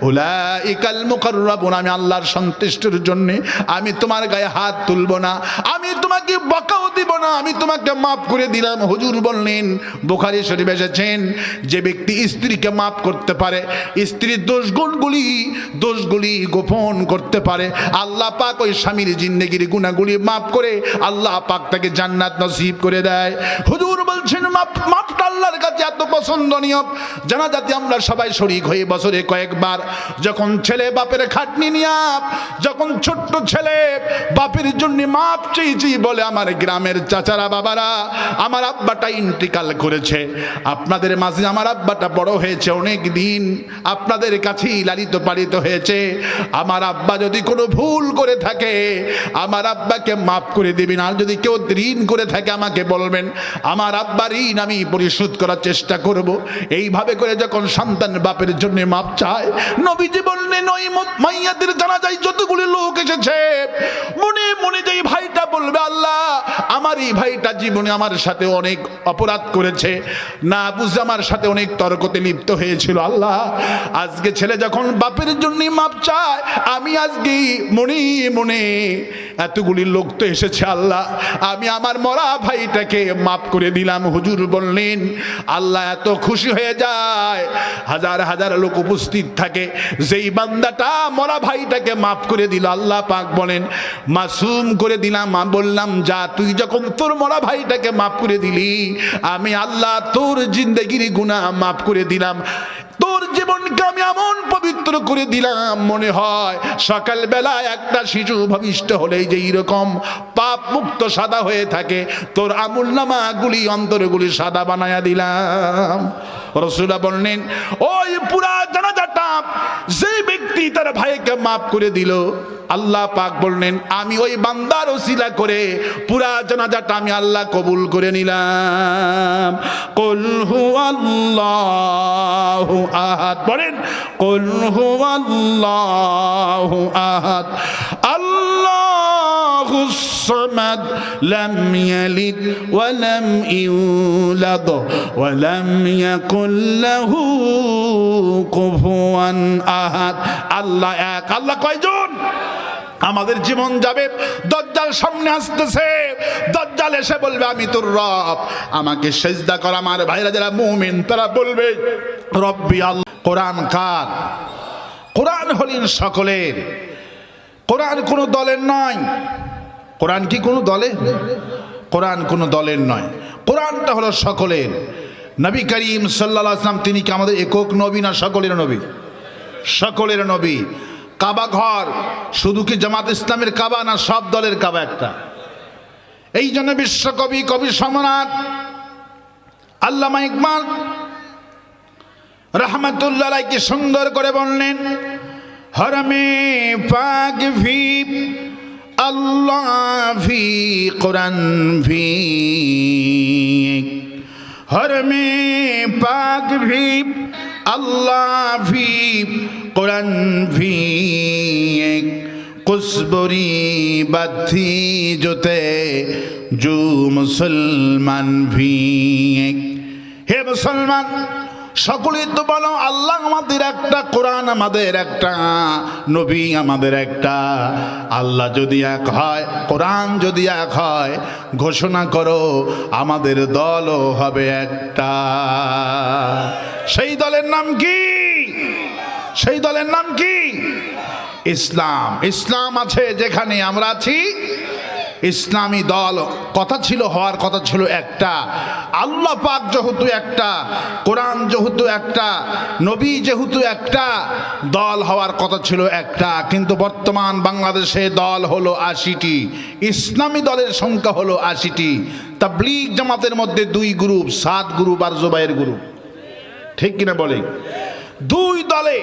উলাইকাল মুকাররাবুন, আমি আল্লাহর সন্তুষ্টির জন্য আমি তোমার গায়ে হাত তুলব না, আমি তোমাকে বকাও দিব না, আমি তোমাকে মাফ করে দিলাম। হুজুর বললেন, বুখারী শরীফে এসেছেন, যে ব্যক্তি স্ত্রীকে মাফ করতে পারে, স্ত্রীর দোষগুলি গোপন করতে পারে, আল্লাহ পাক ওই স্বামীর জিন্দেগির গুনাহগুলি মাফ করে আল্লাহ পাক তাকে জান্নাত নসিব করে দেয়। হুজুর বলছেন, মাফটা আল্লাহর কাছে এত পছন্দনীয়, জানাজাতে আমরা সবাই শরীক হয়ে বছরে কয়েকবার, যখন ছেলে বাপের খাটনি নিয়ে, যখন ছোট্ট ছেলে বাপের জন্য মাপ চেয়েছি বলে, আমার গ্রামের চাচারা বাবারা, আমার আব্বাটা ইন্তিকাল করেছে, আপনাদের মাঝে আমার আব্বাটা বড় হয়েছে অনেক দিন, আপনাদের কাছেই লালিত পালিত হয়েছে, আমার আব্বা যদি কোনো ভুল করে থাকে আমার আব্বাকে মাফ করে দিবেন, আর যদি কেউ ঋণ করে থাকে আমাকে বলবেন, আমার আব্বার ঋণ আমি পরিশোধ করার চেষ্টা করব। এইভাবে করে যখন সন্তান বাপের জন্য মাপ চায়, নবীজি বললেন, ওই মাইয়াদের জানাজায় যতগুলি লোক এসেছে, মনে মনে যেই ভাইটা বলবে, আল্লাহ আমার এই ভাইটা জীবনে আমার সাথে অনেক অপরাধ করেছে, না বুঝে আমার সাথে অনেক তর্কতে লিপ্ত হয়েছিল। আল্লাহ, আজকে ছেলে যখন বাপের জন্য মাপ চায়, আমি আজকে মনে মনে, এতগুলি লোক তো এসেছে আল্লাহ, আমি আমার মরা ভাইটাকে মাফ করে দিলাম। হুজুর বললেন আল্লাহ এত খুশি হয়ে যায়, হাজার হাজার লোক উপস্থিত থাকে, যেই বান্দাটা মরা ভাইটাকে মাফ করে দিল, আল্লাহ পাক বলেন মাসুম করে দিলাম। বললাম যা, তুই যখন তোর মরা ভাইটাকে মাফ করে দিলি, আমি আল্লাহ তোর জিন্দেগির গুনাহ মাফ করে দিলাম, তোর জীবনকে আমি এমন পবিত্র করে দিলাম, মনে হয় সকালবেলা একটা শিশু ভবিষ্ঠ হলে যে এইরকম পাপ মুক্ত সাদা হয়ে থাকে, তোর আমুলনামা গুলি অন্তরগুলি সাদা বানায়া দিলাম। রাসূলুল্লাহ বললেন ওই পুরা জানাজাটা যে ব্যক্তি তার ভাইকে মাফ করে দিল, আল্লাহ পাক বললেন আমি ওই বান্দার ওসিলা করে পুরা জানাজাটা আমি আল্লাহ কবুল করে নিলাম। কুল হুয়াল্লাহু আহাদ, বলেন কুল হুয়াল্লাহু আহাদ আল্লাহুস সামাদ লাম ইয়ালিদ ওয়া লাম ইউলাদ ওয়া লাম ইয়াকুল লাহু কুফুয়ান আহাদ। আল্লাহ এক। আল্লাহ কয়জন? আমাদের জীবন যাবে, দাজ্জাল সামনে আসতেছে, দাজ্জাল এসে বলবে আমি তোর রব, আমাকে সেজদা কর। আমার ভাইরা যারা মুমিন তারা বলবে রব্বি আল্লাহ। কোরআন কার? কোরআন হলেন সকলের, কোরআন কোনো দলের নয়। কোরআন কি কোনো দলের? কোরআন কোনো দলের নয়, কোরআনটা হলো সকলের। নবী করিম সাল্লাল্লাহু আলাইহি ওয়াসাল্লাম তিনি কি আমাদের একক নবী না সকলের নবী? সকলের নবী। কাবা ঘর শুধু কি জামাত ইসলামের কাবা না সব দলের কাবা একটা? এই জন্য বিশ্বকবি কবি সম্রাট আল্লামা ইকবাল রহমতুল্লাহ আলাইহি সুন্দর করে বললেন হরমে পাক ভি আল্লাহ ভি কোরআন ভি, হরমে পাক ভি আল্লাহ ভি কোরআন ভি, কুসবরি বাথি জোতে জু মুসলমান ভি। হে মুসলমান সকলে তো বলো আল্লাহ আমাদের একটা, কোরআন আমাদের একটা, নবী আমাদের একটা। আল্লাহ যদি এক হয়, কোরআন যদি এক হয়, ঘোষণা করো আমাদের দলও হবে একটা। সেই দলের নাম কি? সেই দলের নাম কি? ইসলাম। ইসলাম আছে যেখানে আমরা আছি, ইসলামী দল কথা ছিল, হওয়ার কথা ছিল একটা। আল্লাহ পাক যেহেতু একটা, কোরআন যেহেতু একটা, নবী যেহেতু একটা, দল হওয়ার কথা ছিল একটা। কিন্তু বর্তমান বাংলাদেশে দল হলো 80টি, ইসলামী দলের সংখ্যা হলো 80টি। তাবলীগ জামাতের মধ্যে 2 গ্রুপ, 7 গ্রুপ আর জুবাইর গ্রুপ, ঠিক কিনা বলে? 2 দলে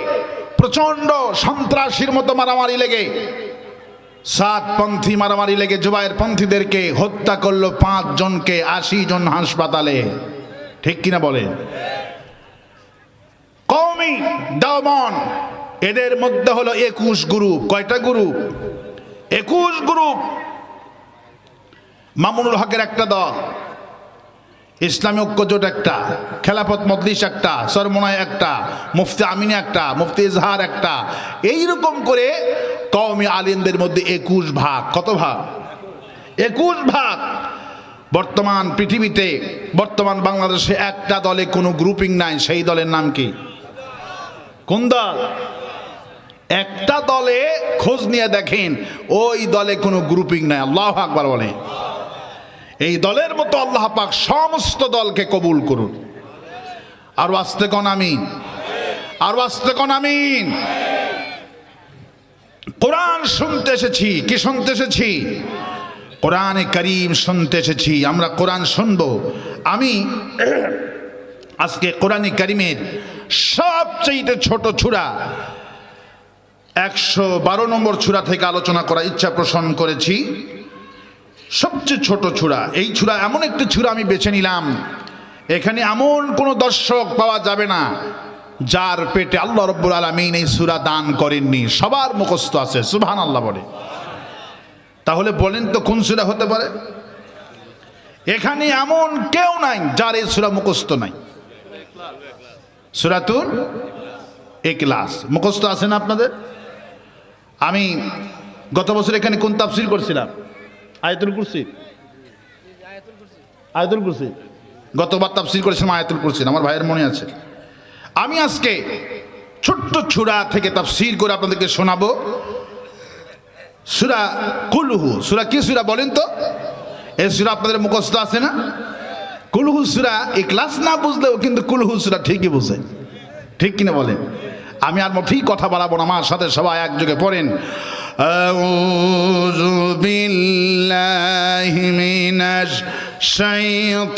প্রচন্ড সন্ত্রাসীর মতো মারামারি লেগে, 7 পন্থী মারামারি লেগে জুবাইর পন্থীদেরকে হত্যা করলো 5 জনকে, 80 জন হাসপাতালে, ঠিক কিনা বলে? কওমি দেওবন্দ এদের মধ্যে হলো 21 গ্রুপ। কয়টা গ্রুপ? 21 গ্রুপ। মামুনুল হকের একটা দল, ইসলামী ঐক্যজোট একটা, খেলাফত মজলিস একটা, সরমনায় একটা, মুফতি আমিনী একটা, মুফতি ইজহার একটা, এইরকম করে কওমি আলিমদের মধ্যে 21 ভাগ। কত ভাগ? 21 ভাগ। বর্তমান পৃথিবীতে, বর্তমান বাংলাদেশে একটা দলে কোনো গ্রুপিং নাই, সেই দলের নাম কি? কোন দল? একটা দলে খোঁজ নিয়ে দেখেন, ওই দলে কোনো গ্রুপিং নাই। আল্লাহু আকবার বলে। এই দলের মতো আল্লাহ পাক সমস্ত দলকে কবুল করুন। আর আস্তে কোন আমিন, আর আস্তে কোন আমিন। কোরআন শুনতে এসেছি। কি শুনতে এসেছি? কোরআনে কারীম শুনতে এসেছি। আমরা কোরআন শুনবো। আমি আজকে কোরআনে কারীমের সবচেয়ে ছোট সূরা 112 নম্বর সূরা থেকে আলোচনা করার ইচ্ছা পোষণ করেছি। সবচেয়ে ছোট সূরা। এই সূরা এমন একটি সূরা আমি বেছে নিলাম, এখানে এমন কোনো দর্শক পাওয়া যাবে না যার পেটে আল্লাহ রাব্বুল আলামিন এই সূরা দান করেননি। সবার মুখস্থ আছে, সুবহানাল্লাহ বলে। তাহলে বলেন তো কোন সূরা হতে পারে? এখানে এমন কেউ নাই যার এই সূরা মুখস্থ নাই। সূরাতুল ইখলাস মুখস্থ আছে না আপনাদের? আমি গত বছর এখানে কোন তাফসীর করছিলাম? আয়াতুল কুরসি। আয়াতুল কুরসি গতবার তাফসীর করেছিলাম আয়াতুল কুরসি, আমার ভাইয়ের মনে আছে। আমি আজকে ছোট্ট সূরা থেকে তাফসীর করে আপনাদেরকে শোনাবো। সূরা কুলহু। সূরা কি সূরা বলেন তো? এই সূরা আপনাদের মুখস্থ আছে না? কুলহু সূরা ইখলাস না বুঝলেও কিন্তু কুলহু সূরা ঠিকই বুঝে, ঠিক কিনা বলেন? আমি আর মোটেই কথা বাড়াবো না, আমার সাথে সবাই একযোগে পড়েন। আউযু বিল্লাহি মিনাশ শাইতানির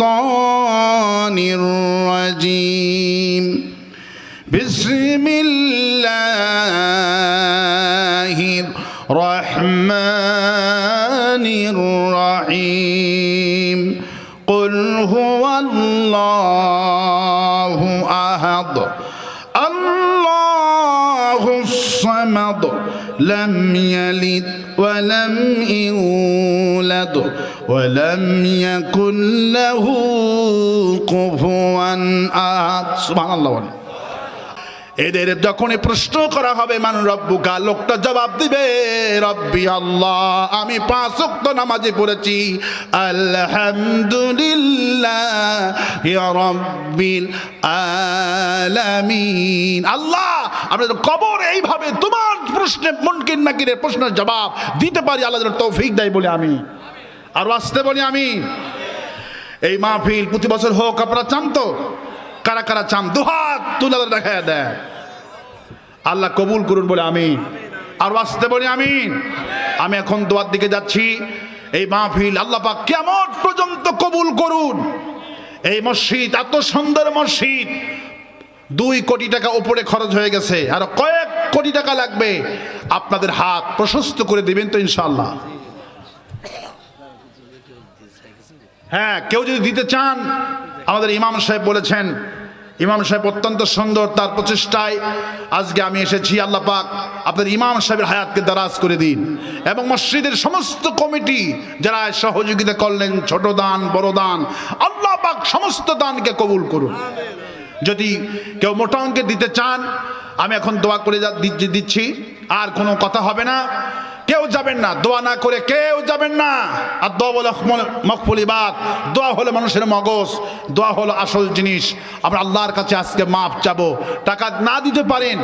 রাজীম। বিসমিল্লাহির রহমানির রহিম। قل هو الله أحد الله الصمد لم يلد ولم يولد ولم يكن له كفوا أحد سبحان الله। এদের যখন প্রশ্ন করা হবে মান রব্বুকা, লোকটা জবাব দিবে রব্বি আল্লাহ, আমি 5 ওয়াক্ত নামাজে পড়েছি আলহামদুলিল্লাহ ইয়া রাব্বিল আলামিন। আল্লাহ আমাদের কবর এইভাবে তোমার প্রশ্নে মুনকির নাকিরের প্রশ্নের জবাব দিতে পারি, আল্লাহ যেন তৌফিক দেয় বলে আমি আর আসতে বলি আমি। এই মাহফিল প্রতি বছর হোক, আপনারা চান তো? কারা কারা চান? দুহাত তুলে দেখা দেয়। আল্লাহ কবুল করুন বলে আমিন আর আসতে বলি আমিন। আমি এখন দোয়ার দিকে যাচ্ছি। এই মাহফিল আল্লাহ পাক কিয়ামত পর্যন্ত কবুল করুন। এই মসজিদ এত সুন্দর মসজিদ, 2 কোটি টাকা উপরে খরচ হয়ে গেছে, আর কয়েক কোটি টাকা লাগবে। আপনাদের হাত প্রশস্ত করে দিবেন তো ইনশাআল্লাহ? হ্যাঁ, কেউ যদি দিতে চান, আমাদের ইমাম সাহেব বলেছেন, ইমাম সাহেব অত্যন্ত সুন্দর, তার প্রচেষ্টায় আজকে আমি এসেছি। আল্লাহ পাক আপনাদের ইমাম সাহেবের হায়াতকে দারাজ করে দিন, এবং মসজিদের সমস্ত কমিটি যারা সহযোগিতা করলেন, ছোট দান বড় দান, আল্লাহ পাক সমস্ত দানকে কবুল করুন। যদি কেউ মোটা অঙ্কে দিতে চান, আমি এখন দোয়া করে দিচ্ছি, আর কোনো কথা হবে না। কেউ যাবেন না, দোয়া না করে কেউ যাবেন না। আর দোয়া বলে মকবুল ইবাদ, দোয়া হলো মানুষের মগজ, দোয়া হলো আসল জিনিস। আমরা আল্লাহর কাছে আজকে মাপ চাবো। টাকা না দিতে পারেন,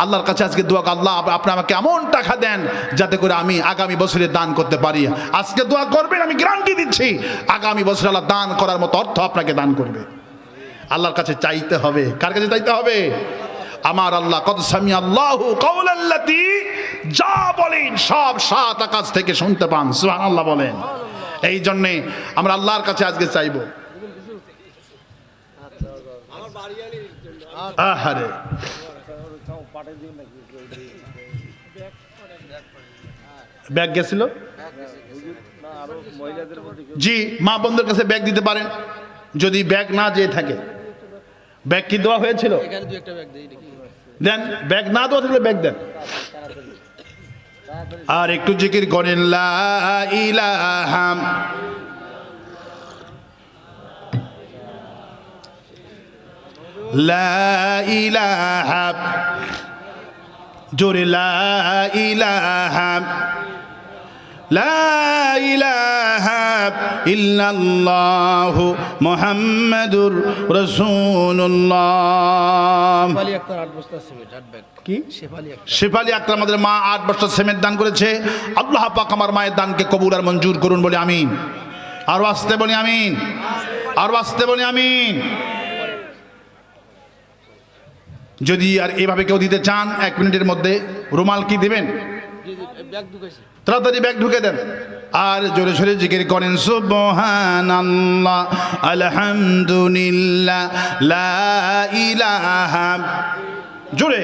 আল্লাহর কাছে আজকে দোয়া, আল্লাহ আপনি আমাকে এমন টাকা দেন যাতে করে আমি আগামী বছরে দান করতে পারি। আজকে দোয়া করবেন, আমি গ্যারান্টি দিচ্ছি আগামী বছর আল্লাহ দান করার মতো অর্থ আপনাকে দান করবে। আল্লাহর কাছে চাইতে হবে। কার কাছে চাইতে হবে? আমার আল্লাহ কদ সামি আল্লাহু কাওলাল্লাতি, যা বলেন সব 7 আকাশ থেকে শুনতে পান। সুবহানাল্লাহ বলেন। এই জন্যে আমরা আল্লাহর কাছে আজকে চাইব। আহারে ব্যাগ গেছিল? জি, মা বন্ধুর কাছে ব্যাগ দিতে পারেন যদি ব্যাগ না যেয়ে থাকে। ব্যাগ কি দেওয়া হয়েছিল? দেন, ব্যাগ না দেওয়া থাকলে ব্যাগ দেন। আর একটু জিকির করেন লা ইলাহা লা ইলাহা, জোরে লা ইলাহা লা ইলাহা ইল্লাল্লাহু মুহাম্মাদুর রাসূলুল্লাহ। কি শেফালি আক্তার আমাদের মা 8 বস্তা সিমেন্ট দান করেছে। আল্লাহ পাক আমার মায়ের দানকে কবুল আর মঞ্জুর করুন বলে আমিন। আর আসতে বলি আমিন, আর আসতে বলি আমিন। যদি আর এভাবে কেউ দিতে চান, 1 মিনিটের মধ্যে রুমাল কি দিবেন? তাড়াতাড়ি ব্যাগ ঢুকে দেন। আর জোরে সোরে জিকির করেন সুবহানাল্লাহ আলহামদুলিল্লাহ লা ইলাহা, জোরে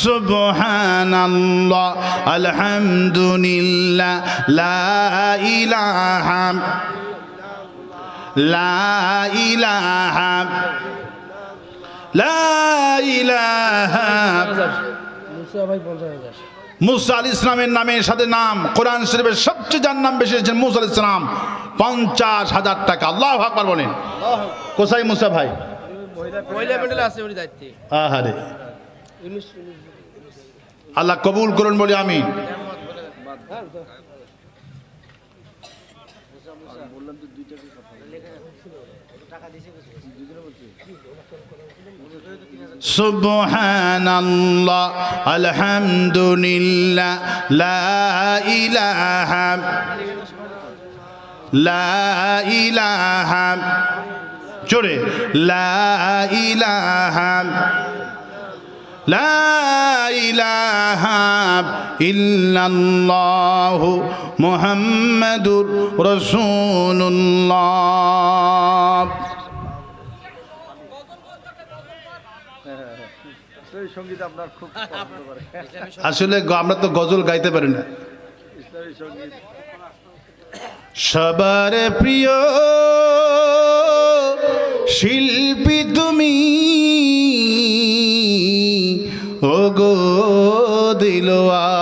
সুবহানাল্লাহ আলহামদুলিল্লাহ লা ইলাহা লা ইলাহা লা ইলাহা। মুসা আলাইহিস সালামের নামের সাথে নাম, কোরআন শরীফের সবচেয়ে যার নাম বেশি হয়েছে মুসা আলাইহিস সালাম, 50,000 টাকা। আল্লাহু আকবার বলেন। কোসাই মুসা ভাই মহিলা প্যান্ডেল আছে উনি দায়িত্বে। আহারে, আল্লাহ কবুল করুন বলি আমিন। সুবহানাল্লাহ, আলহামদুলিল্লাহ, লা ইলাহা জোরে, লা ইলাহা ইল্লাল্লাহু মুহাম্মাদুর রাসূলুল্লাহ। সঙ্গীত আপনার খুব পছন্দ করে। আসলে আমরা তো গজল গাইতে পারি না। সবার প্রিয় শিল্পী তুমি, ও গো দিলওয়ার,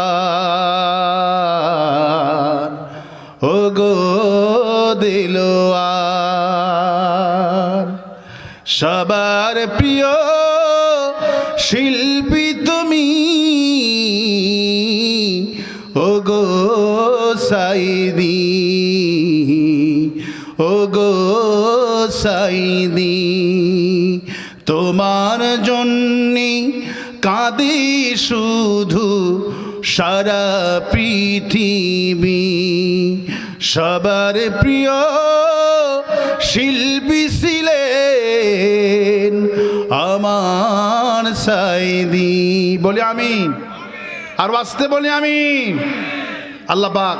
ও গো দিলওয়ার। সবার প্রিয় শিল্পী তুমি, ও গো সাইদি, ও গো সাইদি। তোমার জন্যে কাঁদে শুধু সারা পৃথিবী। সবার প্রিয় শিল্পী ছিলেন আমার সাইদি। বলি আমিন, আর বাঁচতে বলি আমিন। আল্লাহ পাক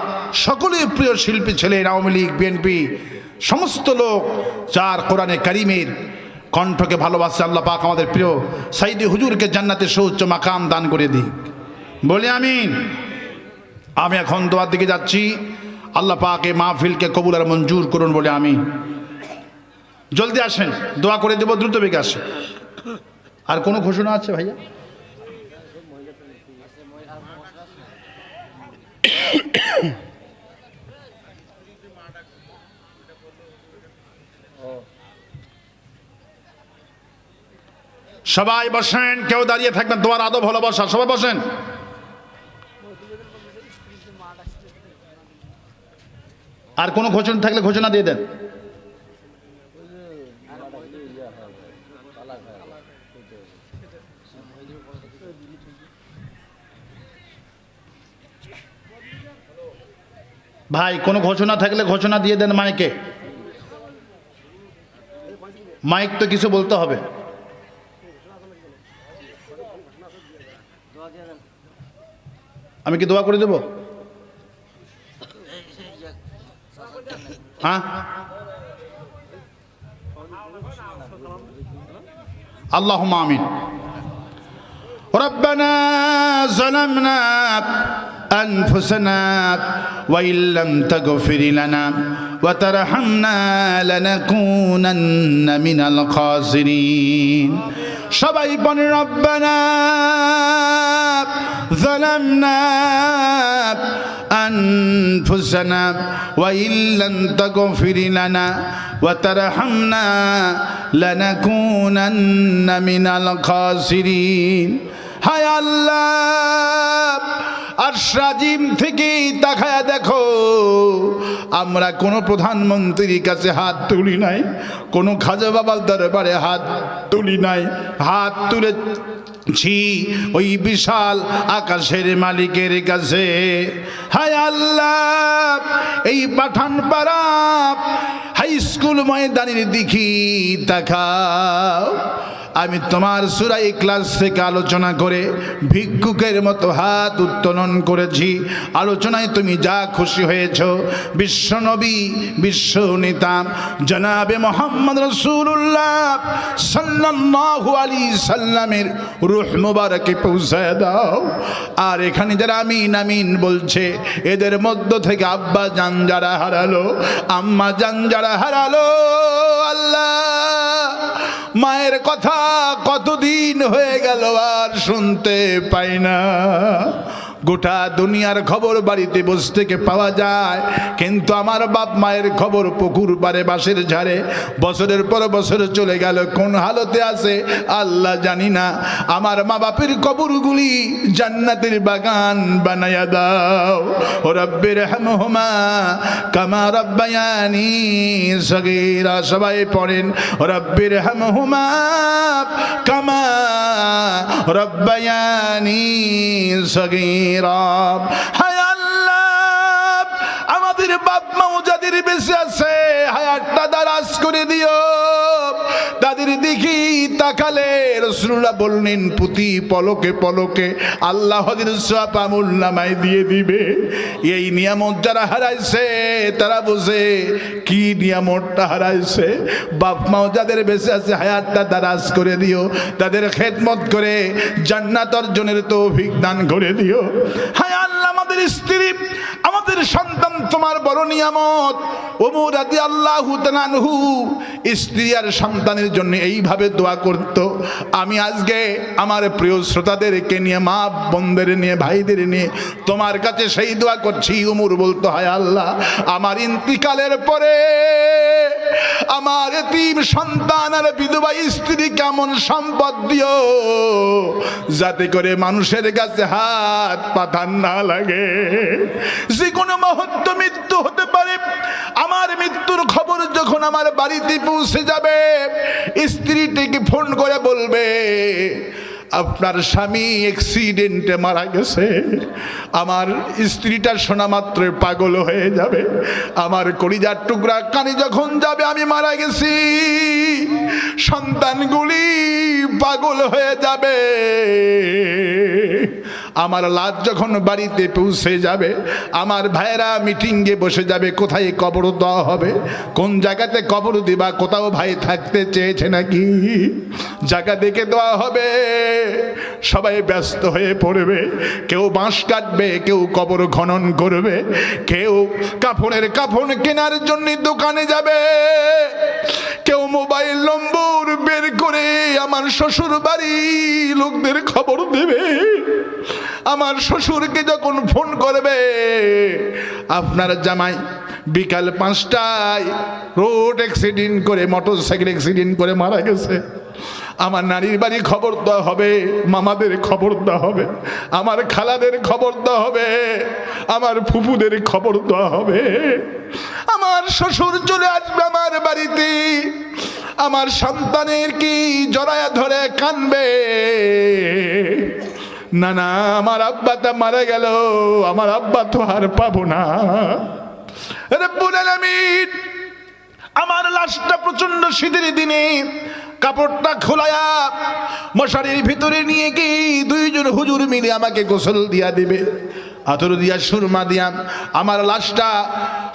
সকলের প্রিয় শিল্পী ছিলেন আওয়ামী লীগ, বিএনপি, সমস্ত লোক যার কোরআনে কারিমের কণ্ঠকে ভালোবাসে। আল্লাহ পাক আমাদের প্রিয় সাইদি হুজুরকে জান্নাতের সুউচ্চ মাকাম দান করে দিই, বলি আমিন। আমি এখন দোয়ার দিকে যাচ্ছি। আল্লাহ পাক এই মাহফিলকে কবুল আর মঞ্জুর করুন, বলে আমিন। জলদি আসেন, দোয়া করে দেব, দ্রুত বেগে আসেন। আর কোনো ঘোষণা আছে ভাইয়া? সবাই বসেন, কেউ দাঁড়িয়ে থাকবেন, দোয়ার আদব হলো বসা। সবাই বসেন। আর কোনো ঘোষণা থাকলে ঘোষণা দিয়ে দেন। ভাই কোনো ঘোষণা থাকলে ঘোষণা দিয়ে দেন মাইকে। মাইক তো কিছু বলতে হবে। আমি কি দোয়া করে দেব? হ্যাঁ, আল্লাহুম্মা আমিন। রব্বানা যালামনা أنفسنا وإن لم تغفر لنا وترحمنا لنكونن من الخاسرين সবাই বলে রব্বানা যালামনা আনফুসানা ওয়া ইল্লাম তাগফির লানা ওয়া তারহামনা লানাকুনান্না মিনাল খাসিরিন। হায় আল্লাহ, আরশ-আজিম থেকে তাকায়া দেখো, আমরা কোনো প্রধানমন্ত্রীর কাছে হাত তুলি নাই, কোনো খাজা বাবার দরবারে হাত তুলি নাই। হাত তুলেছি ওই বিশাল আকাশের মালিকের কাছে। হায় আল্লাহ, এই পাঠানপাড়া হাই স্কুল ময়দানের দিকে তাকাও। আমি তোমার সূরা ইখলাস থেকে আলোচনা করে ভিক্ষুকের মতো হাত উত্তোলন করেছি। আলোচনায় তুমি যা খুশি হয়েছ বিশ্বনবী, বিশ্বনেতা জনাবে মোহাম্মদ রাসূলুল্লাহ সাল্লাল্লাহু আলাইহি সাল্লামের রূহ মুবারকে পৌঁছায় দাও। আর এখানে যারা আমিন আমিন বলছে, এদের মধ্য থেকে আব্বা জান যারা হারালো, আম্মা জান যারা হারালো, আল্লাহ মায়ের কথা কতদিন হয়ে গেল আর শুনতে পাই না। গোটা দুনিয়ার খবর বাড়িতে বসে থেকে পাওয়া যায়, কিন্তু আমার বাপ মায়ের খবর পুকুর পাড়ে বাঁশের ঝাড়ে বছরের পর বছর চলে গেল, কোন হালতে আছে আল্লাহ জানি না। আমার মা বাপের কবরগুলি জান্নাতের বাগান বানায়া দাও। ও রব্বির হামহুমা কামা রব্বায়ানি সগীরা। সবাই পড়েন রব্বির হামহুমা কামা রব্বায়ানি সগীরা। হায় আল্লাহ, আমাদের বাপ মাও যাদের বেঁচে আছে হায়াতটা দারাজ করে দিও। তাদের দিকে তাকালে রাসূলুল্লাহ বললেন প্রতি পলকে পলকে আল্লাহর সওয়াব আমল নামায় দিয়ে দিবে। এই নিয়ামত যারা হারাইছে তারা বোঝে কি নিয়ামতটা হারাইছে। বাপ মাও যাদের বেঁচে আছে হায়াতটা দারাজ করে দিও, তাদের খেদমত করে জান্নাত অর্জনের তৌফিক দান করে দিও। হায় আল্লাহ, আমাদের স্ত্রী আমাদের সন্তান তোমার বড় নিয়ামত। ওমর রাদিয়াল্লাহু তাআলা আনহু স্ত্রী আর সন্তানের জন্য এইভাবে দোয়া করত। আমি আজকে আমার প্রিয় শ্রোতাদেরকে নিয়ে, মা বোনদের নিয়ে, ভাইদের নিয়ে তোমার কাছে সেই দোয়া করছি। ওমর বলতো, হায় আল্লাহ, আমার ইন্তিকালের পরে আমার এতিম সন্তান আর বিধবা স্ত্রী কেমন সম্পদ দিও, যাতে করে মানুষের কাছে হাত পাতার না লাগে। যে কোনো মুহূর্তে মৃত্যু হতে পারে। আমার মৃত্যুর খবর যখন আমার বাড়িতে পৌঁছে যাবে, স্ত্রীটিকে ফোন করে বলবে আপনার স্বামী অ্যাক্সিডেন্টে মারা গেছে। আমার স্ত্রীটা শোনা মাত্র পাগল হয়ে যাবে। আমার কলিজার টুকরা কানে যখন যাবে আমি মারা গেছি, সন্তানগুলি পাগল হয়ে যাবে। আমার লাশ যখন বাড়িতে পৌঁছে যাবে, আমার ভাইয়েরা মিটিংয়ে বসে যাবে কোথায় কবর দেওয়া হবে, কোন জায়গাতে কবর দিবা। কোথাও ভাই থাকতে চেয়েছে নাকি, জায়গা দেখে দেওয়া হবে। সবাই ব্যস্ত হয়ে পড়বে, কেউ বাঁশ কাটবে, কেউ কবর খনন করবে, কেউ কাফন কেনার জন্য দোকানে যাবে, কেউ মোবাইল নম্বর বের করে আমার শ্বশুর বাড়ি লোকদের খবর দেবে। আমার শ্বশুরকে যখন ফোন করবে, আপনার জামাই বিকাল 5টায় রোড অ্যাক্সিডেন্ট করে, মোটর সাইকেল অ্যাক্সিডেন্ট করে মারা গেছে। আমার নারীর বাড়ি খবর দেওয়া হবে, মামাদের খবর দেওয়া হবে, আমার খালাদের খবর দেওয়া হবে, আমার ফুপুদের খবর দেওয়া হবে। আমার শ্বশুর চলে আসবে আমার বাড়িতে, আমার সন্তানের কি জড়ায়া ধরে কানবে, না না আমার আব্বাটা মারা গেল, আমার আব্বা তো আর পাবো না। রব্বুল আলামিন আমার লাশটা প্রচন্ড শীতের দিনে কাপড়টা খোলায়া মশারির ভিতরে নিয়ে কি 2 জন হুজুর মিলে আমাকে গোসল দিয়া দিবে, আতর দিয়া সুরমা দিয়া আমার লাশটা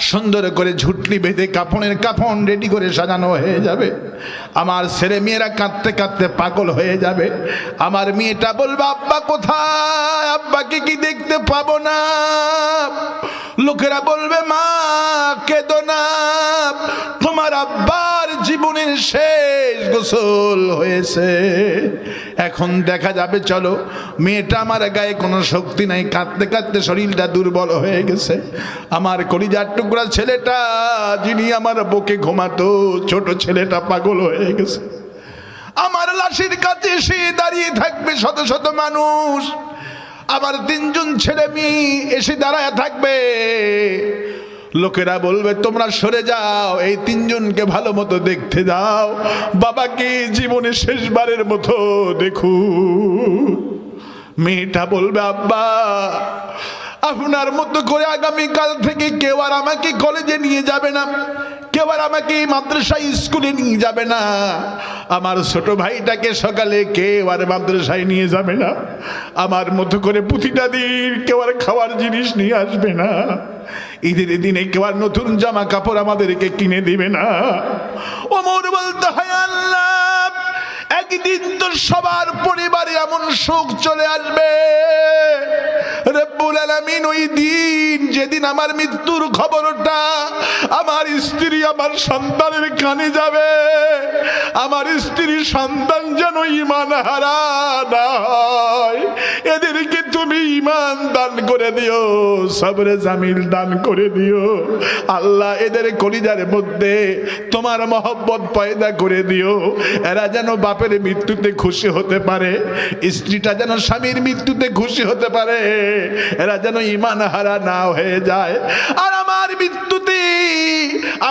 সুন্দর করে ঝুটলি বেঁধে কাফন রেডি করে সাজানো হয়ে যাবে। আমার ছেলে মেয়েরা কাঁদতে কাঁদতে পাগল হয়ে যাবে। আমার মেয়েটা বলবে আব্বা কোথায়, আব্বাকে কি দেখতে পাবো না। লোকেরা বলবে মা কেঁদো না, তোমার আব্বার জীবনের শেষ গোসল হয়েছে, এখন দেখা যাবে। চলো, মেয়েটা আমার গায়ে কোনো শক্তি নাই, কাঁদতে কাঁদতে শরীরটা দুর্বল হয়ে গেছে। আমার কলিজার টুকরা ছেলেটা যিনি আমার বুকে ঘুমাতো, ছোট ছেলেটা পাগল হয়ে গেছে। আমার লাশের কাছে এসে দাঁড়িয়ে থাকবে শত শত মানুষ, আমার 3 জন ছেলে মেয়ে এসে দাঁড়ায় থাকবে। লোকেরা বলবে তোমরা সরে যাও, এই 3 জনকে ভালো মতো দেখতে দাও, বাবাকে জীবনে শেষবারের মতো দেখু। মেয়েটা বলবে আব্বা আপনার মতো করে আগামীকাল থেকে কেউ আর আমাকে কলেজে নিয়ে যাবে না, কেউ আর আমাকে মাদ্রাসায় স্কুলে নিয়ে যাবে না, আমার ছোট ভাইটাকে সকালে কেউ আর মাদ্রাসায় নিয়ে যাবে না, আমার মতো করে প্রতিটা দিন কেউ আর খাওয়ার জিনিস নিয়ে আসবে না, ঈদের দিনে কেউ আর নতুন জামা কাপড় আমাদেরকে কিনে দিবে না। ওমর বলতে হয় আল্লাহ একদিন তো সবার পরিবারে এমন শোক চলে আসবে রব্বুল আলামিন, ওই দিন যেদিন আমার মৃত্যুর খবরটা আমার স্ত্রী আমার সন্তানের কানে যাবে, আমার স্ত্রী সন্তান যেন ঈমান হারা না হয়, এদেরকে তুমি ঈমান দান করে দিও, সবরে জামিল দান করে দিও আল্লাহ। এদের কলিজার মধ্যে তোমার মহব্বত পয়দা করে দিও। এরা যেন বাপের মৃত্যুতে খুশি হতে পারে, স্ত্রীটা যেন স্বামীর মৃত্যুতে খুশি হতে পারে, এরা যেন ঈমান হারা না হয়ে যায়। আর আমার মৃত্যুতে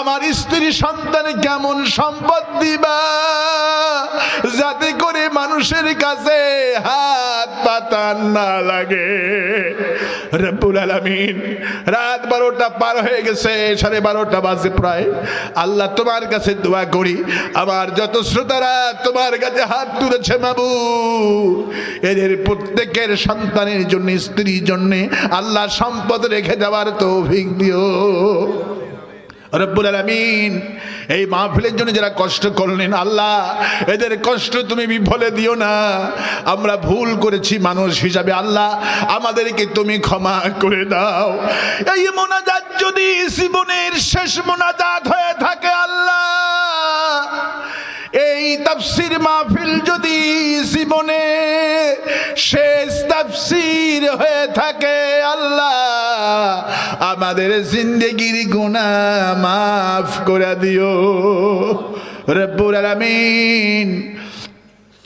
আমার স্ত্রী সন্তান কেমন সম্পদ দিবা যাতে করে মানুষের কাছে হাত পাতা না লাগে। রব্বুল আলামিন, রাত 12টা পার হয়ে গেছে, 12:30 বাজে প্রায়। আল্লাহ তোমার কাছে দোয়া করি, আমার যত শ্রোতারা তোমার কাছে হাত তুলেছে মাবুদ, এদের প্রত্যেকের সন্তানের জন্য, স্ত্রীর জন্য আল্লাহ সম্পদ রেখে যাওয়ার তৌফিক দিও রব্বুল আলামিন। এই মাহফিলের জন্য যারা কষ্ট করলেন আল্লাহ, এদের কষ্ট তুমি বিফলে দিও না। আমরা ভুল করেছি মানুষ হিসাবে, আল্লাহ আমাদেরকে তুমি ক্ষমা করে দাও। এই মোনাজাত যদি জীবনের শেষ মোনাজাত হয়ে থাকে আল্লাহ, এই তাফসীর মাহফিল যদি জীবনে শেষ তাফসীর হয়ে থাকে আল্লাহ, আমাদের জিন্দেগির গুনাহ মাফ করে দিও রব্বুল আলামিন।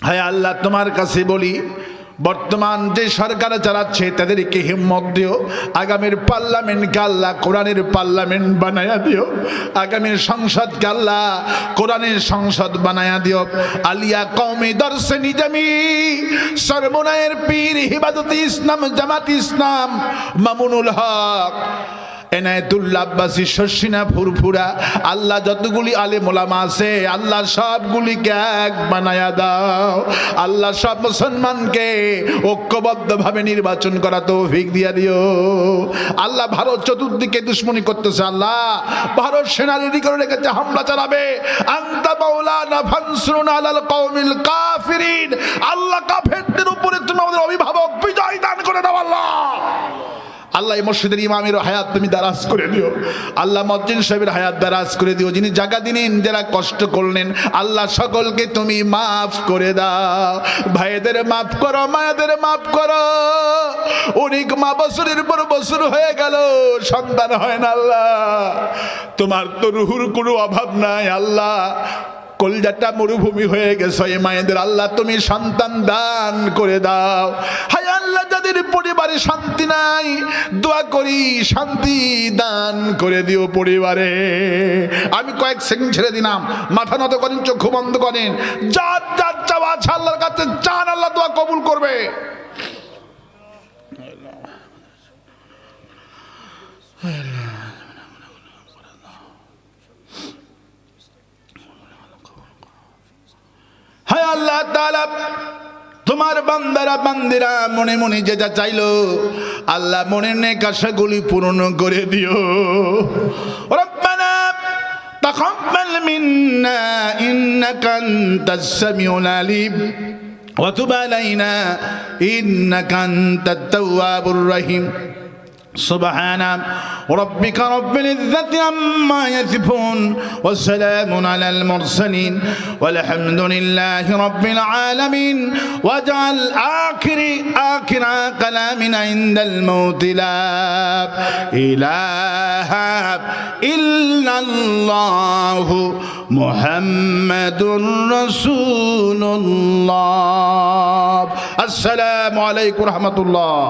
হায় আল্লাহ, তোমার কাছে বলি, বর্তমান যে সরকার চালাচ্ছে তাদেরকে হিম্মত দিও। আগামীর পার্লামেন্টকে আল্লাহ কোরআনের পার্লামেন্ট বানায়া দিও। আগামীর সংসদকে আল্লাহ কোরআনের সংসদ বানায়া দিও। আলিয়া কওমি দরসে নিজামি সরমনায়ের পীর হিবাদতে ইসলাম জামাত ইসলাম মামুনুল হক এনায়েতুল্লাহ আব্বাসী শর্ষিনা ফুরফুরা, আল্লাহ যতগুলি আলেম ওলামা আছে আল্লাহ সবগুলিকে এক বানায়া দাও। আল্লাহ সব মুসলমানকে ঐক্যবদ্ধভাবে নির্বাচন করা তৌফিক দিয়া দিও আল্লাহ। ভারত চতুর্দিকে দুশ্মনী করতেছে আল্লাহ, ভারত সেনা রেডি করে রেখেছে, হামলা চালাবে। আনতা মাওলানা ফানসুরনা আলাল কওমিল কাফিরিন, আল্লাহ কাফেরদের উপরে তুমি আমাদের অভিভাবক বিজয় দান করে দাও আল্লাহ। আল্লাহ এই মসজিদের ইমামের হায়াত তুমি দারাজ করে দিও আল্লাহ। মুয়াজ্জিন সাহেবের হায়াত দারাজ করে দিও, যিনি জায়গা দিলেন, যারা কষ্ট করলেন আল্লাহ সকলকে তুমি মাফ করে দাও। ভাইদের মাফ করো, মায়েদের মাফ করো। অনেক মা বছরের পর বছর হয়ে গেল সন্তান হয় না আল্লাহ, তোমার তো রুহুর কোনো অভাব নাই আল্লাহ। কলজাটা মরুভূমি হয়ে গেছে এই মায়েদের, আল্লাহ তুমি সন্তান দান করে দাও। হায় আল্লাহ, যাদের পরিবারে শান্তি নাই দোয়া করি শান্তি দান করে দিও পরিবারে। আমি কয়েক সেকেন্ড ছেড়ে দিলাম, মাথা নত করেন, চোখ বন্ধ করেন, যার যার চাওয়া আছে আল্লাহর কাছে চান, আল্লাহ দোয়া কবুল করবে। হায় আল্লাহ তাআলা, তোমার বান্দারা বান্দিরা মনে মনে যেটা চাইলো আল্লাহ মনের নেক আশাগুলি পূরণ করে দিও। রব্বানা তাকাব্বাল মিন্না ইন্নাকা আনতাস সামিউল আলিম ওয়া তুব আলাইনা ইন্নাকা আনতাত তাওয়াবুর রহিম। سبحان ربك رب العزة عما يصفون والسلام على المرسلين والحمد لله رب العالمين. واجعل آخر كلامنا عند الموت لا إله إلا الله محمد رسول الله. السلام عليكم ورحمة الله.